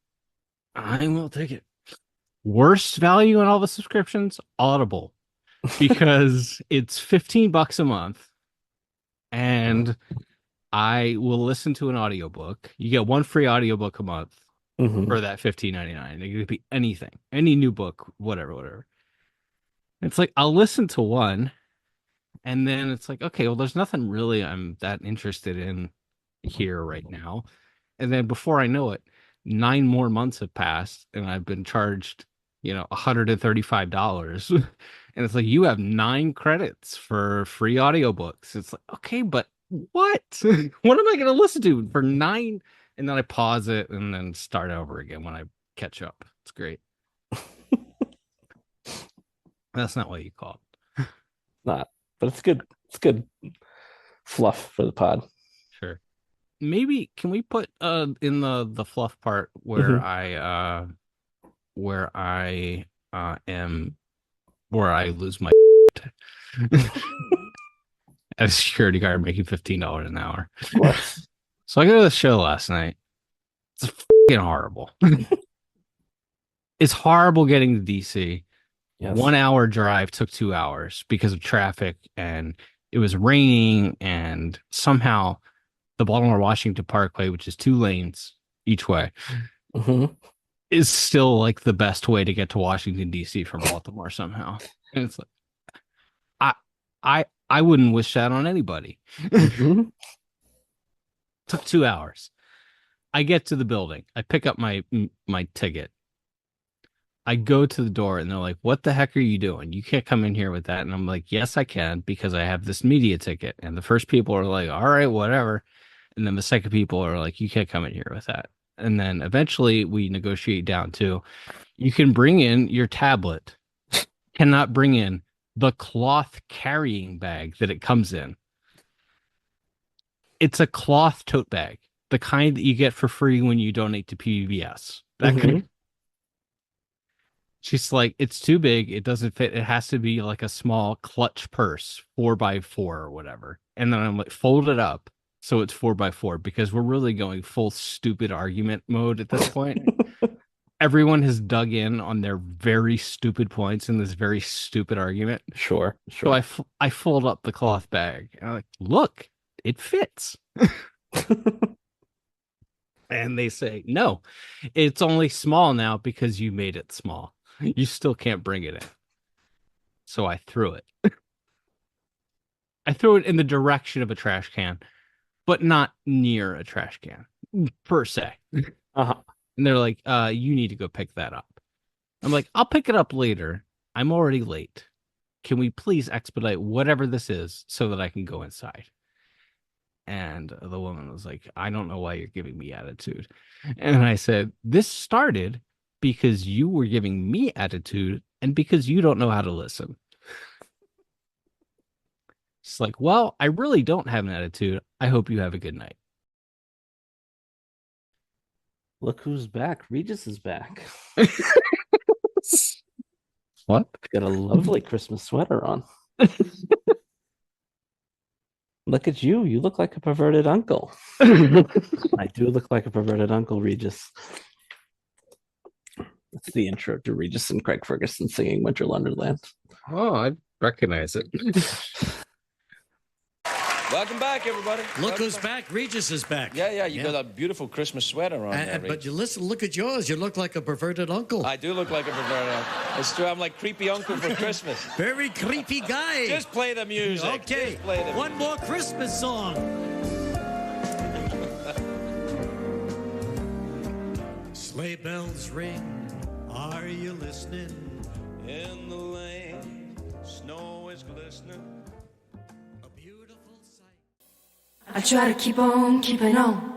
I will take it. Worst value in all the subscriptions, Audible, because it's $15 a month and I will listen to an audiobook. You get one free audiobook a month Mhm. for that 15.99. It could be anything, any new book, whatever. It's like I'll listen to one and then it's like, okay, well, there's nothing really I'm that interested in here right now. And then before I know it, 9 more months have passed and I've been charged, $135. And it's like, you have 9 credits for free audiobooks. It's like, okay, but what? What am I going to listen to for nine? And then I pause it and then start over again when I catch up. It's great. That's not what you call it. Not, but it's good. It's good fluff for the pod. Sure. Maybe can we put in the fluff part where Mhm. am where I lose my as a security guard making $15 an hour. Of course. So I go to the show last night. It's fucking horrible. It's horrible getting to DC. Yes. 1 hour drive took 2 hours because of traffic and it was raining and somehow the Baltimore Washington Parkway, which is 2 lanes each way, Mhm. is still like the best way to get to Washington D.C. from Baltimore somehow. And it's like I I wouldn't wish that on anybody. Mhm. Took 2 hours. I get to the building. I pick up my ticket. I go to the door and they're like, "What the heck are you doing? You can't come in here with that." And I'm like, "Yes, I can because I have this media ticket." And the first people are like, "All right, whatever." And then the second people are like, "You can't come in here with that." And then eventually we negotiate down to you can bring in your tablet, cannot bring in the cloth carrying bag that it comes in. It's a cloth tote bag, the kind that you get for free when you donate to PBS. That kind. Mhm. She's like, it's too big. It doesn't fit. It has to be like a small clutch purse, 4x4 or whatever. And then I'm like, fold it up so it's 4x4 because we're really going full stupid argument mode at this point. Everyone has dug in on their very stupid points in this very stupid argument. Sure. So Sure. I fold up the cloth bag. And I'm like, look, it fits. And they say, no, it's only small now because you made it small. You still can't bring it in. So I threw it. I threw it in the direction of a trash can, but not near a trash can per se. Uh-huh. And they're like, you need to go pick that up. I'm like, I'll pick it up later. I'm already late. Can we please expedite whatever this is so that I can go inside? And the woman was like, I don't know why you're giving me attitude. And I said, this started because you were giving me attitude and because you don't know how to listen. It's like, well, I really don't have an attitude. I hope you have a good night. Look who's back. Regis is back. What? Got a lovely Christmas sweater on. Look at you. You look like a perverted uncle. I do look like a perverted uncle, Regis. That's the intro to Regis and Craig Ferguson singing Winter Wonderland. Oh, I recognize it. Welcome back, everybody. Look who's back. Regis is back. Yeah, you got a beautiful Christmas sweater on there, But you listen, look at yours. You look like a perverted uncle. I do look like a perverted uncle. It's true. I'm like creepy uncle for Christmas. Very creepy guy. Just play the music. Okay. Just play the music. One more Christmas song. Sleigh bells ring. Are you listening? In the lane, snow is glistening. A beautiful sight. I try to keep on keeping on.